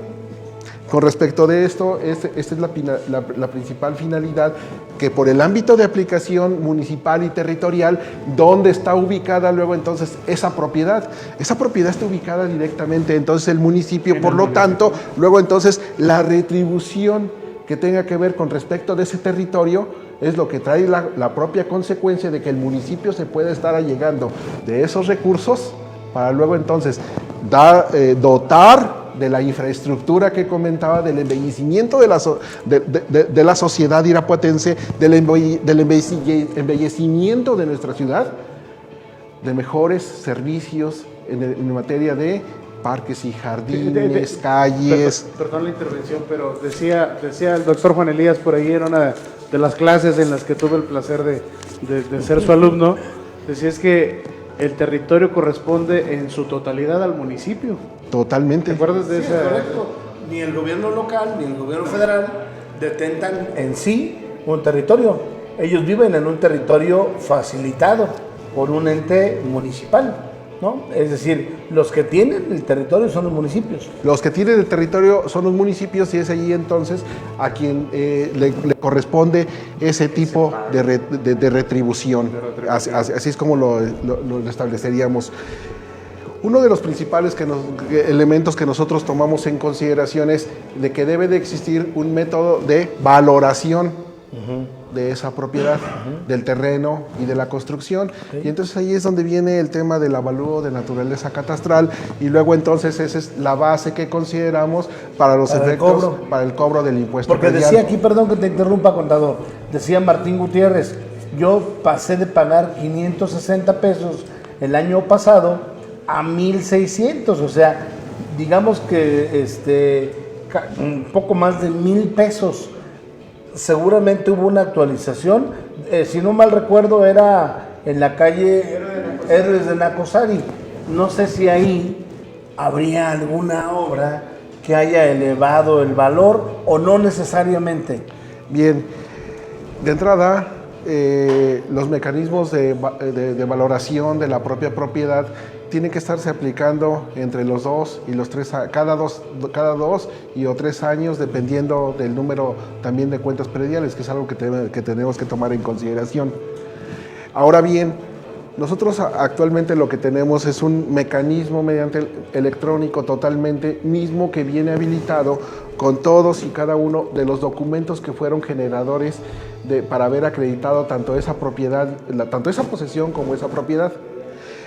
D: con respecto de esto, esta es la principal finalidad, que por el ámbito de aplicación municipal y territorial, ¿dónde está ubicada luego entonces esa propiedad? Esa propiedad está ubicada directamente entonces el municipio, por lo tanto, luego entonces la retribución que tenga que ver con respecto de ese territorio es lo que trae la propia consecuencia de que el municipio se pueda estar allegando de esos recursos para luego entonces dotar de la infraestructura que comentaba, del embellecimiento de la sociedad irapuatense, del embellecimiento de nuestra ciudad, de mejores servicios en materia de parques y jardines, calles.
B: Perdón la intervención, pero decía el doctor Juan Elías por ahí en una de las clases en las que tuve el placer de ser su alumno, decía es que el territorio corresponde en su totalidad al municipio.
D: Totalmente.
B: ¿Te acuerdas de esa?
A: Correcto. Ni el gobierno local ni el gobierno federal detentan en sí un territorio. Ellos viven en un territorio facilitado por un ente municipal, ¿no? Es decir, los que tienen el territorio son los municipios.
D: Los que tienen el territorio son los municipios, y es allí entonces a quien le corresponde ese tipo de retribución. Así es como lo estableceríamos. Uno de los principales elementos que nosotros tomamos en consideración es de que debe de existir un método de valoración de esa propiedad, del terreno y de la construcción. Y entonces ahí es donde viene el tema del avalúo de naturaleza catastral, y luego entonces esa es la base que consideramos para los efectos, para el cobro del impuesto
A: Porque
D: predial.
A: decía aquí, perdón que te interrumpa, contador, decía Martín Gutiérrez, yo pasé de pagar 560 pesos el año pasado a 1,600, o sea, digamos que un poco más de 1,000 pesos. Seguramente hubo una actualización, si no mal recuerdo era en la calle Héroes de Nacosari. No sé si ahí habría alguna obra que haya elevado el valor o no necesariamente.
D: Bien, de entrada, los mecanismos de valoración de la propia propiedad tienen que estarse aplicando entre los 2 y los 3, cada 2 y o 3 años, dependiendo del número también de cuentas prediales, que es algo que tenemos que tomar en consideración. Ahora bien, nosotros actualmente lo que tenemos es un mecanismo mediante electrónico totalmente mismo, que viene habilitado con todos y cada uno de los documentos que fueron generadores para haber acreditado tanto esa propiedad, tanto esa posesión como esa propiedad.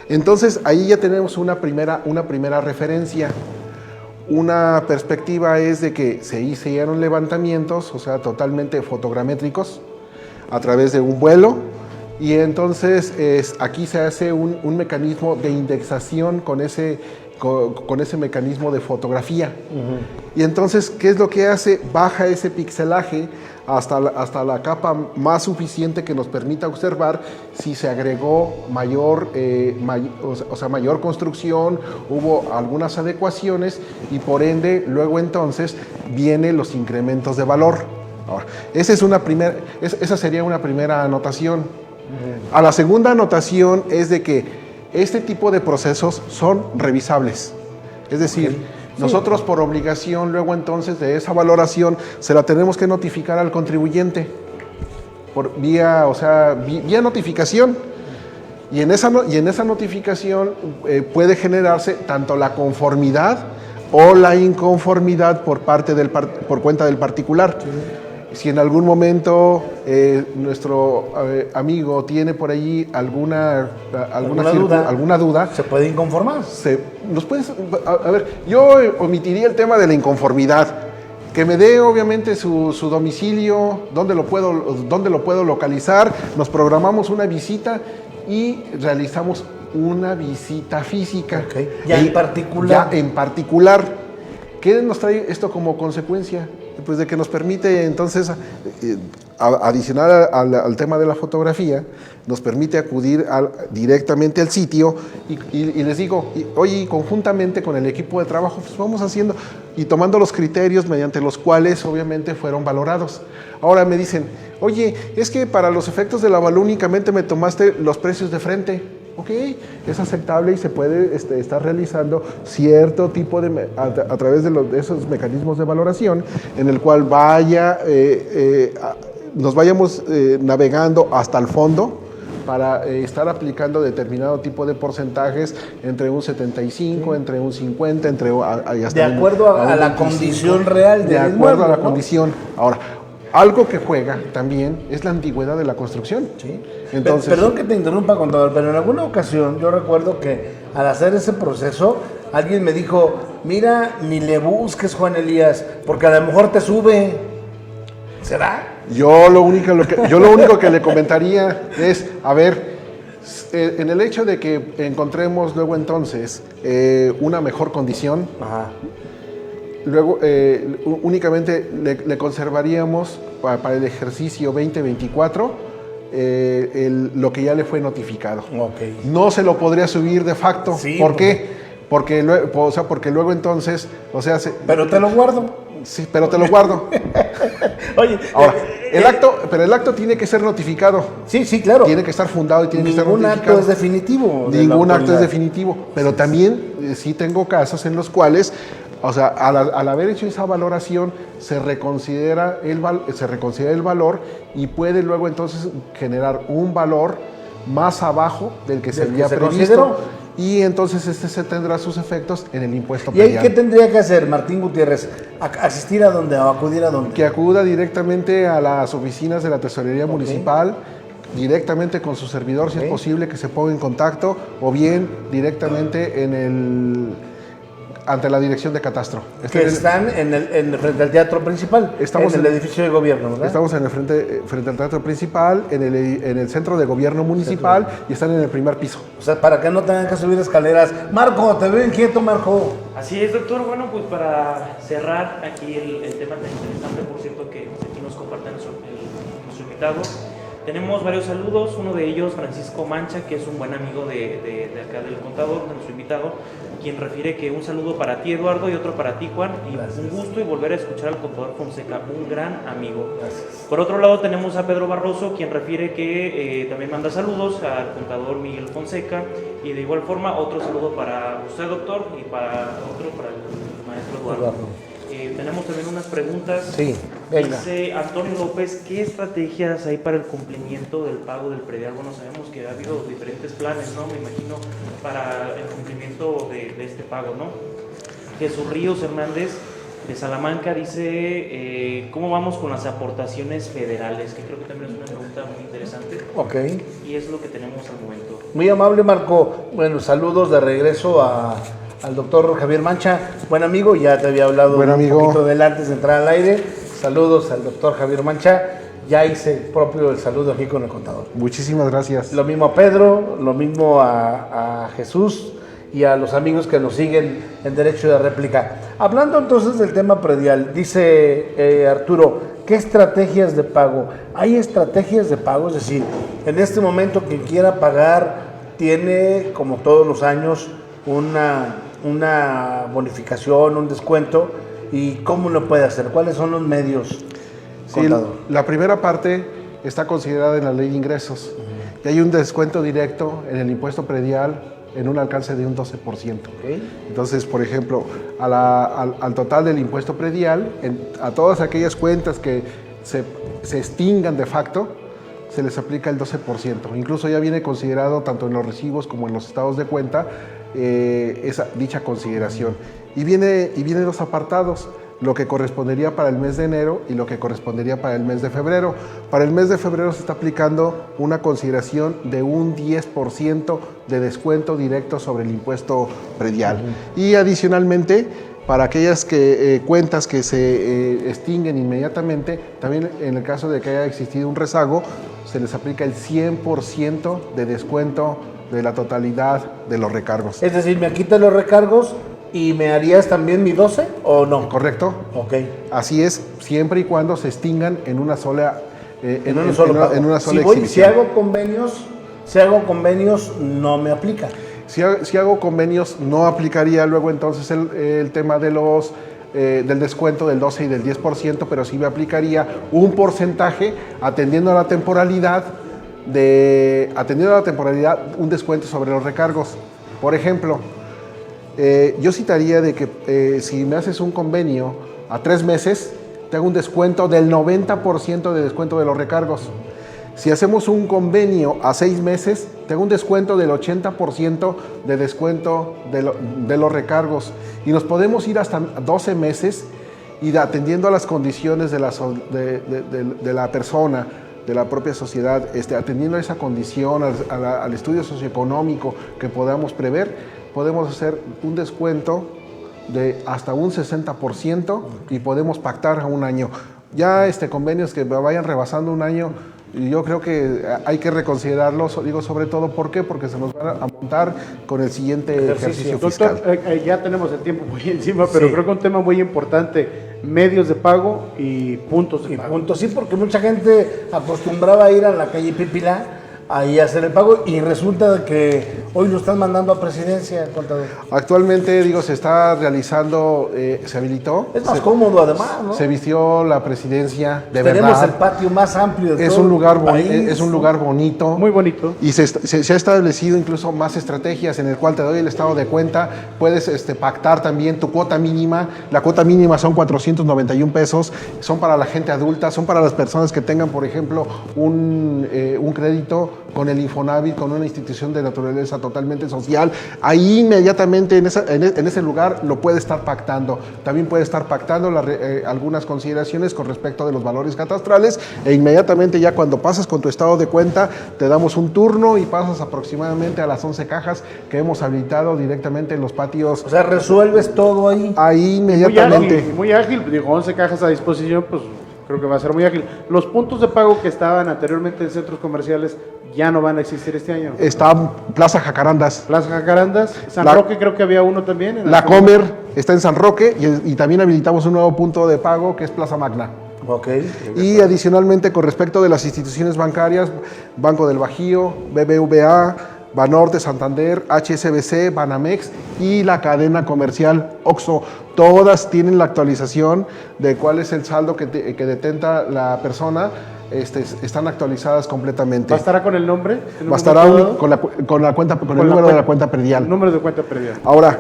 D: Entonces ahí ya tenemos una primera referencia. Una perspectiva es de que se hicieron levantamientos, o sea, totalmente fotogramétricos, a través de un vuelo, y entonces aquí se hace un mecanismo de indexación con ese mecanismo de fotografía. Y entonces, ¿qué es lo que hace? Baja ese pixelaje hasta la capa más suficiente que nos permita observar si se agregó mayor construcción, hubo algunas adecuaciones, y por ende luego entonces vienen los incrementos de valor. Ahora, esa sería una primera anotación. A la segunda anotación es de que este tipo de procesos son revisables. Es decir, nosotros por obligación luego entonces de esa valoración se la tenemos que notificar al contribuyente. vía notificación. Y en esa notificación puede generarse tanto la conformidad o la inconformidad por cuenta del particular. Sí. Si en algún momento nuestro amigo tiene por allí alguna duda,
A: ¿se puede inconformar?
D: A ver, yo omitiría el tema de la inconformidad. Que me dé obviamente su domicilio, dónde lo puedo localizar, nos programamos una visita y realizamos una visita física.
A: Okay. Ya en particular.
D: ¿Qué nos trae esto como consecuencia? Pues de que nos permite entonces, adicional al tema de la fotografía, nos permite acudir directamente al sitio y les digo, oye, conjuntamente con el equipo de trabajo, pues vamos haciendo y tomando los criterios mediante los cuales obviamente fueron valorados. Ahora me dicen, oye, es que para los efectos del avalúo únicamente me tomaste los precios de frente. Ok, es aceptable y se puede estar realizando cierto tipo a través de esos mecanismos de valoración en el cual nos vayamos navegando hasta el fondo para estar aplicando determinado tipo de porcentajes entre un 75, entre un 50,
A: de acuerdo a la condición real del inmueble.
D: De acuerdo a la condición. Ahora, algo que juega también es la antigüedad de la construcción.
A: Sí. Entonces, perdón que te interrumpa, contador, pero en alguna ocasión yo recuerdo que al hacer ese proceso alguien me dijo, mira, ni le busques, Juan Elías, porque a lo mejor te sube. ¿Será?
D: Yo lo único que le comentaría es, a ver, en el hecho de que encontremos luego entonces una mejor condición,
A: ajá,
D: luego únicamente le conservaríamos para el ejercicio 2024 lo que ya le fue notificado.
A: Okay.
D: No se lo podría subir de facto.
A: Sí,
D: ¿Por qué? Porque luego entonces,
A: pero te lo guardo.
D: Sí, pero te lo guardo.
A: Oye,
D: ahora, el acto tiene que ser notificado.
A: Sí, claro.
D: Tiene que estar fundado y tiene que estar notificado.
A: Ningún acto es definitivo.
D: Ningún acto es definitivo. Pero también sí tengo casos en los cuales, al haber hecho esa valoración, se reconsidera el valor y puede luego entonces generar un valor más abajo del que se había previsto. Y entonces se tendrá sus efectos en el impuesto
A: predial. ¿Y ahí qué tendría que hacer Martín Gutiérrez? ¿Asistir a dónde o acudir a dónde?
D: Que acuda directamente a las oficinas de la Tesorería Municipal, directamente con su servidor, si es posible, que se ponga en contacto, o bien directamente ante la dirección de catastro.
A: Están frente al teatro principal, en el edificio de gobierno, ¿verdad?
D: Estamos frente al teatro principal, en el centro de gobierno municipal, y están en el primer piso.
A: O sea, para que no tengan que subir escaleras. Marco, te veo inquieto, Marco.
E: Así es, doctor. Bueno, pues para cerrar aquí el tema tan interesante, por cierto, que aquí nos comparte nuestro invitado. Tenemos varios saludos, uno de ellos Francisco Mancha, que es un buen amigo de acá del contador, de nuestro invitado, quien refiere que un saludo para ti, Eduardo, y otro para ti, Juan, y gracias. Un gusto y volver a escuchar al contador Fonseca, un gran amigo. Gracias. Por otro lado tenemos a Pedro Barroso, quien refiere que también manda saludos al contador Miguel Fonseca, y de igual forma otro saludo para usted, doctor, y para el maestro Eduardo. Tenemos también unas preguntas.
A: Sí, venga.
E: Dice Antonio López, ¿qué estrategias hay para el cumplimiento del pago del predial? Bueno, sabemos que ha habido diferentes planes, ¿no? Me imagino, para el cumplimiento de este pago, ¿no? Jesús Ríos Hernández de Salamanca dice, ¿cómo vamos con las aportaciones federales? Que creo que también es una pregunta muy interesante.
A: Ok.
E: Y es lo que tenemos al momento.
A: Muy amable, Marco. Bueno, saludos de regreso al doctor Javier Mancha, buen amigo, ya te había hablado un poquito de él antes de entrar al aire. Saludos al doctor Javier Mancha, ya hice propio el saludo aquí con el contador.
D: Muchísimas gracias.
A: Lo mismo a Pedro, lo mismo a Jesús y a los amigos que nos siguen en Derecho de Réplica. Hablando entonces del tema predial, dice Arturo, ¿qué estrategias de pago? ¿Hay estrategias de pago? Es decir, en este momento quien quiera pagar tiene, como todos los años, una bonificación, un descuento, y cómo lo puede hacer, cuáles son los medios.
D: Sí, la primera parte está considerada en la ley de ingresos, y hay un descuento directo en el impuesto predial en un alcance de un 12%.
A: Okay.
D: Entonces, por ejemplo, al total del impuesto predial, a todas aquellas cuentas que se extingan de facto, se les aplica el 12%. Incluso ya viene considerado tanto en los recibos como en los estados de cuenta dicha consideración. Y viene dos apartados, lo que correspondería para el mes de enero y lo que correspondería para el mes de febrero. Para el mes de febrero se está aplicando una consideración de un 10% de descuento directo sobre el impuesto predial. Y adicionalmente, para aquellas cuentas que se extinguen inmediatamente, también en el caso de que haya existido un rezago, se les aplica el 100% de descuento de la totalidad de los recargos.
A: Es decir, me quitas los recargos y me harías también mi 12 o no.
D: ¿Correcto?
A: Ok.
D: Así es, siempre y cuando se extingan en una sola
A: En una sola
D: exhibición.
A: Si hago convenios, no me aplica.
D: Si hago convenios, no aplicaría luego entonces el tema de del descuento del 12 y del 10%, pero sí me aplicaría un porcentaje atendiendo a la temporalidad, un descuento sobre los recargos. Por ejemplo, yo citaría de que si me haces un convenio a 3 meses, te hago un descuento del 90% de descuento de los recargos. Si hacemos un convenio a 6 meses, te hago un descuento del 80% de descuento de los recargos. Y nos podemos ir hasta 12 meses y atendiendo a las condiciones de la persona, de la propia sociedad, atendiendo a esa condición, al estudio socioeconómico que podamos prever, podemos hacer un descuento de hasta un 60% y podemos pactar a un año. Ya convenios que vayan rebasando un año, yo creo que hay que reconsiderarlos, digo sobre todo, ¿por qué? Porque se nos van a montar con el siguiente ejercicio fiscal.
B: Doctor, ya tenemos el tiempo muy encima, pero creo que un tema muy importante, medios de pago y puntos de pago.
A: Puntos, sí, porque mucha gente acostumbraba a ir a la calle Pípila ahí a hacer el pago y resulta que hoy lo están mandando a Presidencia, contador.
D: Actualmente, se está realizando, se habilitó.
A: Es más cómodo además, ¿no?
D: Se vistió la Presidencia, de
A: Tenemos
D: verdad.
A: el patio más amplio de
D: Es
A: todo
D: un lugar
A: el país.
D: Es un lugar bonito.
B: Muy bonito.
D: Y se ha establecido incluso más estrategias en el cual te doy el estado de cuenta, puedes pactar también tu cuota mínima. La cuota mínima son 491 pesos, son para la gente adulta, son para las personas que tengan, por ejemplo, un crédito con el Infonavit, con una institución de naturaleza totalmente social. Ahí inmediatamente en ese lugar lo puede estar pactando. También puede estar pactando algunas consideraciones con respecto de los valores catastrales e inmediatamente ya cuando pasas con tu estado de cuenta te damos un turno y pasas aproximadamente a las 11 cajas que hemos habilitado directamente en los patios.
A: O sea, resuelves todo ahí.
D: Ahí inmediatamente.
B: Muy ágil, 11 cajas a disposición, pues creo que va a ser muy ágil. Los puntos de pago que estaban anteriormente en centros comerciales ya no van a existir este año.
D: Está Plaza Jacarandas.
B: Plaza Jacarandas, San Roque creo que había uno también.
D: La Comer está en San Roque y también habilitamos un nuevo punto de pago que es Plaza Magna.
A: Okay.
D: Y adicionalmente con respecto de las instituciones bancarias, Banco del Bajío, BBVA, Banorte, Santander, HSBC, Banamex y la cadena comercial OXXO. Todas tienen la actualización de cuál es el saldo que detenta la persona. Están actualizadas completamente.
B: ¿Bastará con el nombre?
D: Bastará con el número de la cuenta predial.
B: El número de cuenta predial.
D: Ahora,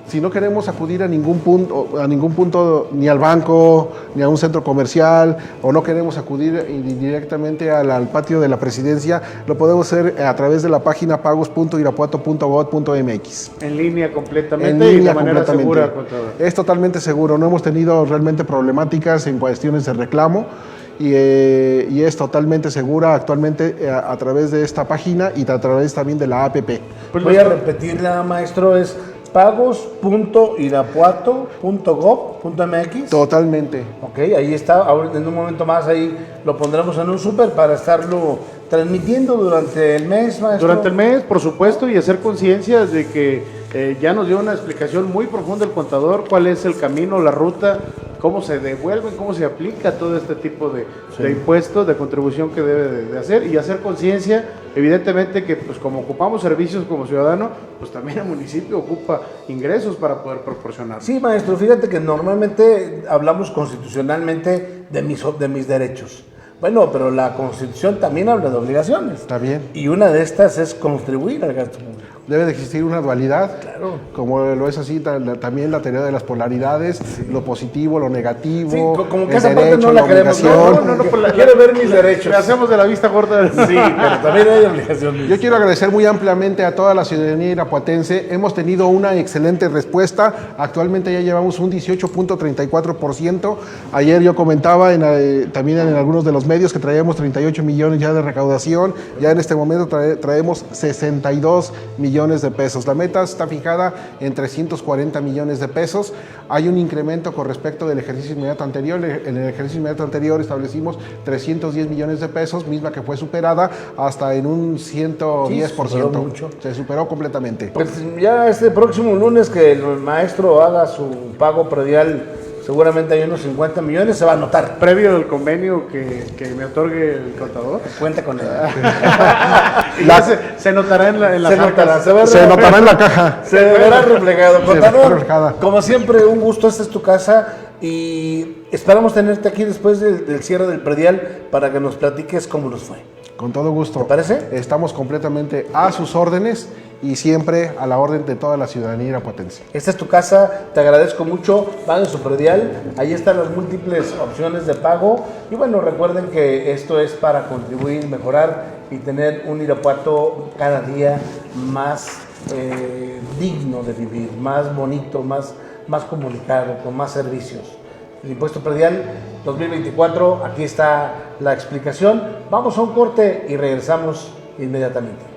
D: si no queremos acudir a ningún punto, ni al banco, ni a un centro comercial, o no queremos acudir directamente al patio de la Presidencia, lo podemos hacer a través de la página pagos.irapuato.gov.mx.
B: En línea completamente y de manera segura.
D: Es totalmente seguro, no hemos tenido realmente problemáticas en cuestiones de reclamo. Y es totalmente segura actualmente a través de esta página y a través también de la APP.
A: Pues voy a repetirla, maestro, es pagos.irapuato.gov.mx.
D: Totalmente.
A: Ok, ahí está. Ahora, en un momento más ahí lo pondremos en un súper para estarlo transmitiendo durante el mes, maestro.
B: Durante el mes, por supuesto, y hacer conciencia de que ya nos dio una explicación muy profunda el contador, cuál es el camino, la ruta, cómo se devuelven, cómo se aplica todo este tipo de impuestos, de contribución que debe de hacer y hacer conciencia, evidentemente que pues como ocupamos servicios como ciudadano, pues también el municipio ocupa ingresos para poder proporcionar.
A: Sí, maestro, fíjate que normalmente hablamos constitucionalmente de mis derechos. Bueno, pero la Constitución también habla de obligaciones.
D: Está bien.
A: Y una de estas es contribuir al gasto público.
D: debe de existir una dualidad, como lo es así también la teoría de las polaridades, lo positivo, lo negativo,
A: Sí, como que
D: el
A: esa parte
D: derecho,
A: no la queremos.
D: obligación.
A: Quiero ver mis derechos.
B: Le hacemos de la vista corta.
A: Sí, pero también hay obligaciones.
D: Yo quiero agradecer muy ampliamente a toda la ciudadanía irapuatense. Hemos tenido una excelente respuesta. Actualmente ya llevamos un 18.34%. Ayer yo comentaba también en algunos de los medios que traíamos 38 millones ya de recaudación. Ya en este momento traemos 62 millones de pesos. La meta está fijada en 340 millones de pesos. Hay un incremento con respecto del ejercicio inmediato anterior. En el ejercicio inmediato anterior establecimos 310 millones de pesos, misma que fue superada hasta en un 110%.
A: Sí, se superó mucho.
D: Se superó completamente.
A: Pues ya este próximo lunes que el maestro haga su pago predial, seguramente hay unos 50 millones, se va a notar.
B: Previo al convenio que me otorgue el contador.
A: Cuenta con él.
B: Y ya se notará en las
A: Se notará,
B: arcas.
D: Se notará en la caja.
A: Se verá reflejado.
D: Se verá
A: Contador,
D: reflejada.
A: como siempre, un gusto. Esta es tu casa y esperamos tenerte aquí después del cierre del predial para que nos platiques cómo nos fue.
D: Con todo gusto.
A: ¿Te parece?
D: Estamos completamente a sus órdenes y siempre a la orden de toda la ciudadanía irapuatense.
A: Esta es tu casa, te agradezco mucho. Van en su predial, ahí están las múltiples opciones de pago. Y bueno, recuerden que esto es para contribuir, mejorar y tener un Irapuato cada día más digno de vivir, más bonito, más comunicado, con más servicios. El impuesto predial 2024, aquí está la explicación. Vamos a un corte y regresamos inmediatamente.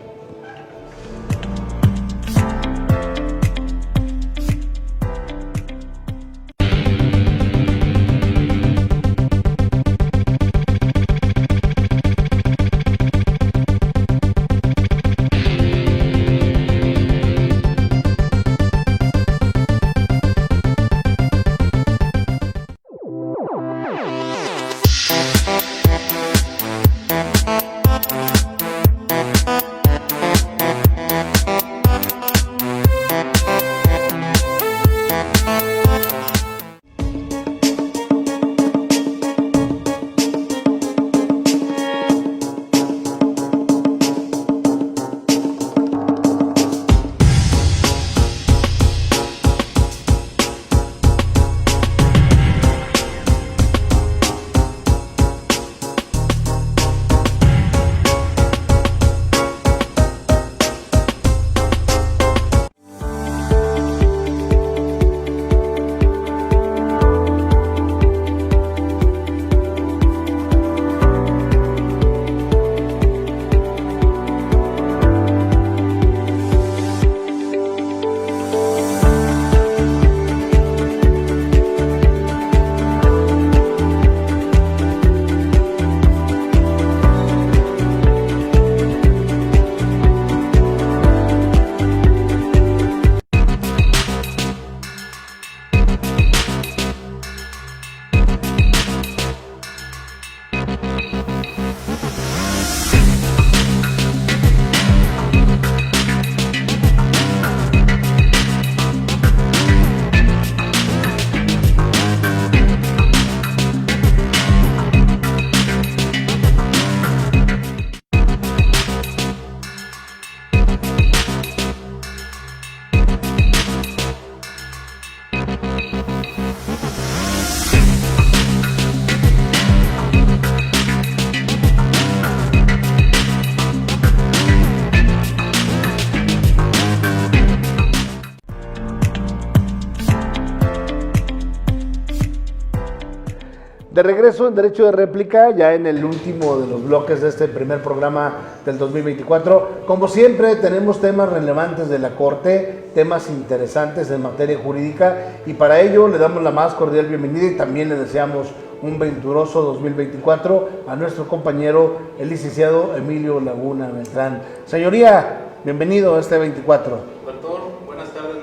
A: De regreso en Derecho de Réplica, ya en el último de los bloques de este primer programa del 2024. Como siempre, tenemos temas relevantes de la Corte, temas interesantes en materia jurídica, y para ello le damos la más cordial bienvenida y también le deseamos un venturoso 2024 a nuestro compañero, el licenciado Emilio Laguna Beltrán. Señoría, bienvenido a este 24.
F: Doctor, buenas tardes,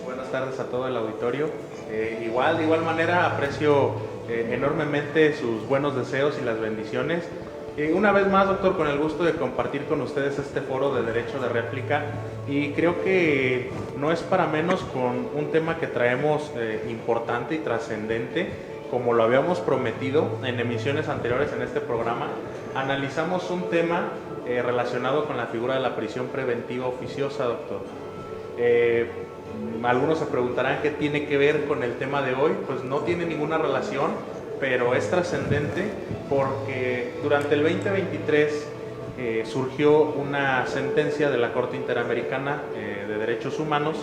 F: buenas tardes a todo el auditorio. De igual manera aprecio enormemente sus buenos deseos y las bendiciones. Una vez más, doctor, con el gusto de compartir con ustedes este foro de Derecho de Réplica, y creo que no es para menos con un tema que traemos importante y trascendente, como lo habíamos prometido en emisiones anteriores en este programa, analizamos un tema relacionado con la figura de la prisión preventiva oficiosa, doctor. Algunos se preguntarán qué tiene que ver con el tema de hoy. Pues no tiene ninguna relación, pero es trascendente porque durante el 2023 surgió una sentencia de la Corte Interamericana de Derechos Humanos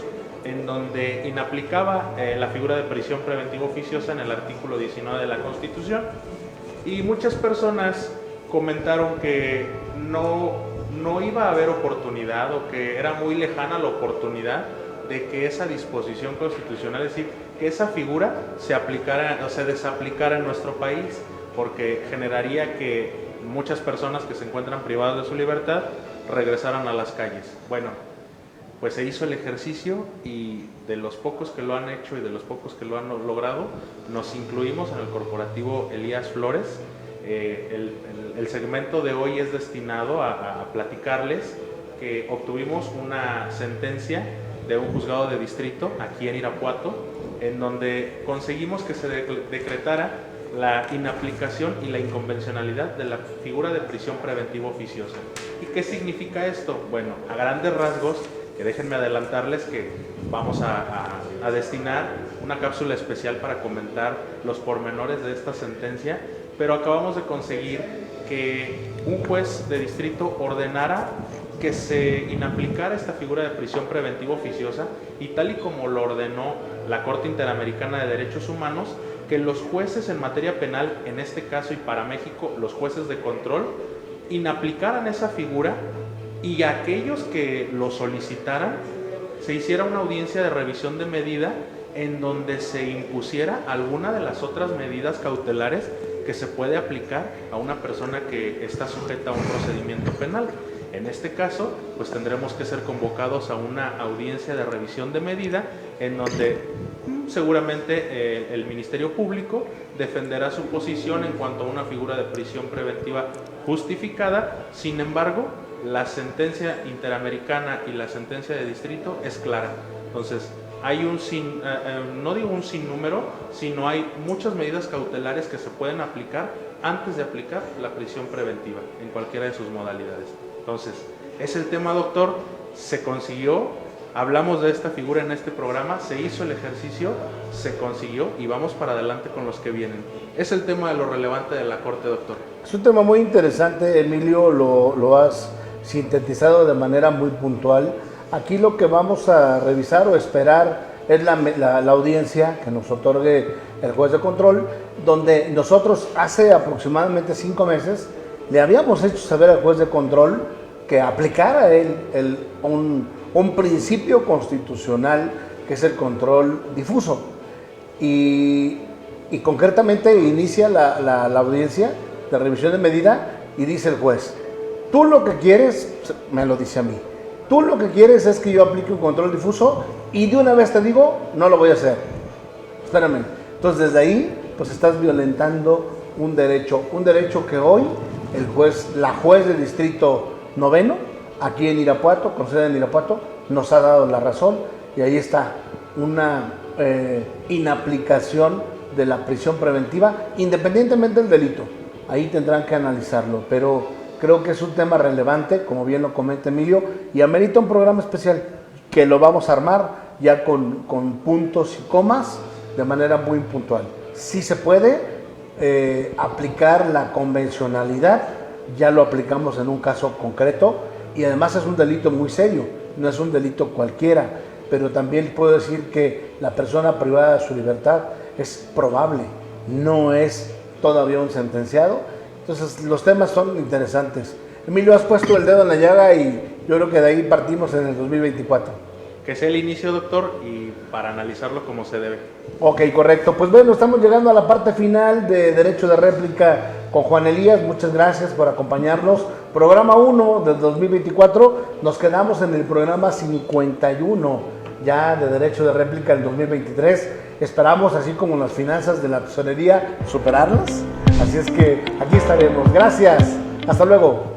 F: en donde inaplicaba la figura de prisión preventiva oficiosa en el artículo 19 de la Constitución, y muchas personas comentaron que no iba a haber oportunidad, o que era muy lejana la oportunidad de que esa disposición constitucional, es decir, que esa figura se aplicara o se desaplicara en nuestro país, porque generaría que muchas personas que se encuentran privadas de su libertad regresaran a las calles. Bueno, pues se hizo el ejercicio, y de los pocos que lo han hecho y de los pocos que lo han logrado, nos incluimos en el corporativo Elías Flores. El segmento de hoy es destinado a platicarles que obtuvimos una sentencia de un juzgado de distrito aquí en Irapuato, en donde conseguimos que se decretara la inaplicación y la inconvencionalidad de la figura de prisión preventiva oficiosa. ¿Y qué significa esto? Bueno, a grandes rasgos, que déjenme adelantarles que vamos a destinar una cápsula especial para comentar los pormenores de esta sentencia, pero acabamos de conseguir que un juez de distrito ordenara que se inaplicara esta figura de prisión preventiva oficiosa, y tal y como lo ordenó la Corte Interamericana de Derechos Humanos, que los jueces en materia penal, en este caso y para México, los jueces de control, inaplicaran esa figura, y a aquellos que lo solicitaran se hiciera una audiencia de revisión de medida en donde se impusiera alguna de las otras medidas cautelares que se puede aplicar a una persona que está sujeta a un procedimiento penal. En este caso, pues tendremos que ser convocados a una audiencia de revisión de medida en donde seguramente el Ministerio Público defenderá su posición en cuanto a una figura de prisión preventiva justificada. Sin embargo, la sentencia interamericana y la sentencia de distrito es clara. Entonces, hay no digo un sinnúmero, sino hay muchas medidas cautelares que se pueden aplicar antes de aplicar la prisión preventiva en cualquiera de sus modalidades. Entonces, es el tema, doctor, se consiguió, hablamos de esta figura en este programa, se hizo el ejercicio, se consiguió, y vamos para adelante con los que vienen. Es el tema de lo relevante de la Corte, doctor.
A: Es un tema muy interesante, Emilio, lo has sintetizado de manera muy puntual. Aquí lo que vamos a revisar o esperar es la audiencia que nos otorgue el juez de control, donde nosotros hace aproximadamente 5 meses le habíamos hecho saber al juez de control que aplicara un principio constitucional que es el control difuso. Y concretamente inicia la audiencia de revisión de medida y dice el juez: tú lo que quieres, me lo dice a mí, tú lo que quieres es que yo aplique un control difuso, y de una vez te digo, no lo voy a hacer. Espérame. Entonces desde ahí, pues estás violentando un derecho que hoy la juez del distrito 9, aquí en Irapuato, con sede en Irapuato, nos ha dado la razón, y ahí está una inaplicación de la prisión preventiva, independientemente del delito. Ahí tendrán que analizarlo, pero creo que es un tema relevante, como bien lo comenta Emilio, y amerita un programa especial que lo vamos a armar ya con puntos y comas de manera muy puntual. Sí se puede aplicar la convencionalidad, ya lo aplicamos en un caso concreto, y además es un delito muy serio, no es un delito cualquiera, pero también puedo decir que la persona privada de su libertad es probable, no es todavía un sentenciado. Entonces los temas son interesantes. Emilio, has puesto el dedo en la llaga, y yo creo que de ahí partimos en el 2024.
F: Que sea el inicio, doctor, y para analizarlo como se debe.
A: Ok, correcto. Pues bueno, estamos llegando a la parte final de Derecho de Réplica con Juan Elías. Muchas gracias por acompañarnos. Programa 1 del 2024. Nos quedamos en el programa 51 ya de Derecho de Réplica del 2023. Esperamos, así como las finanzas de la tesorería, superarlas. Así es que aquí estaremos. Gracias. Hasta luego.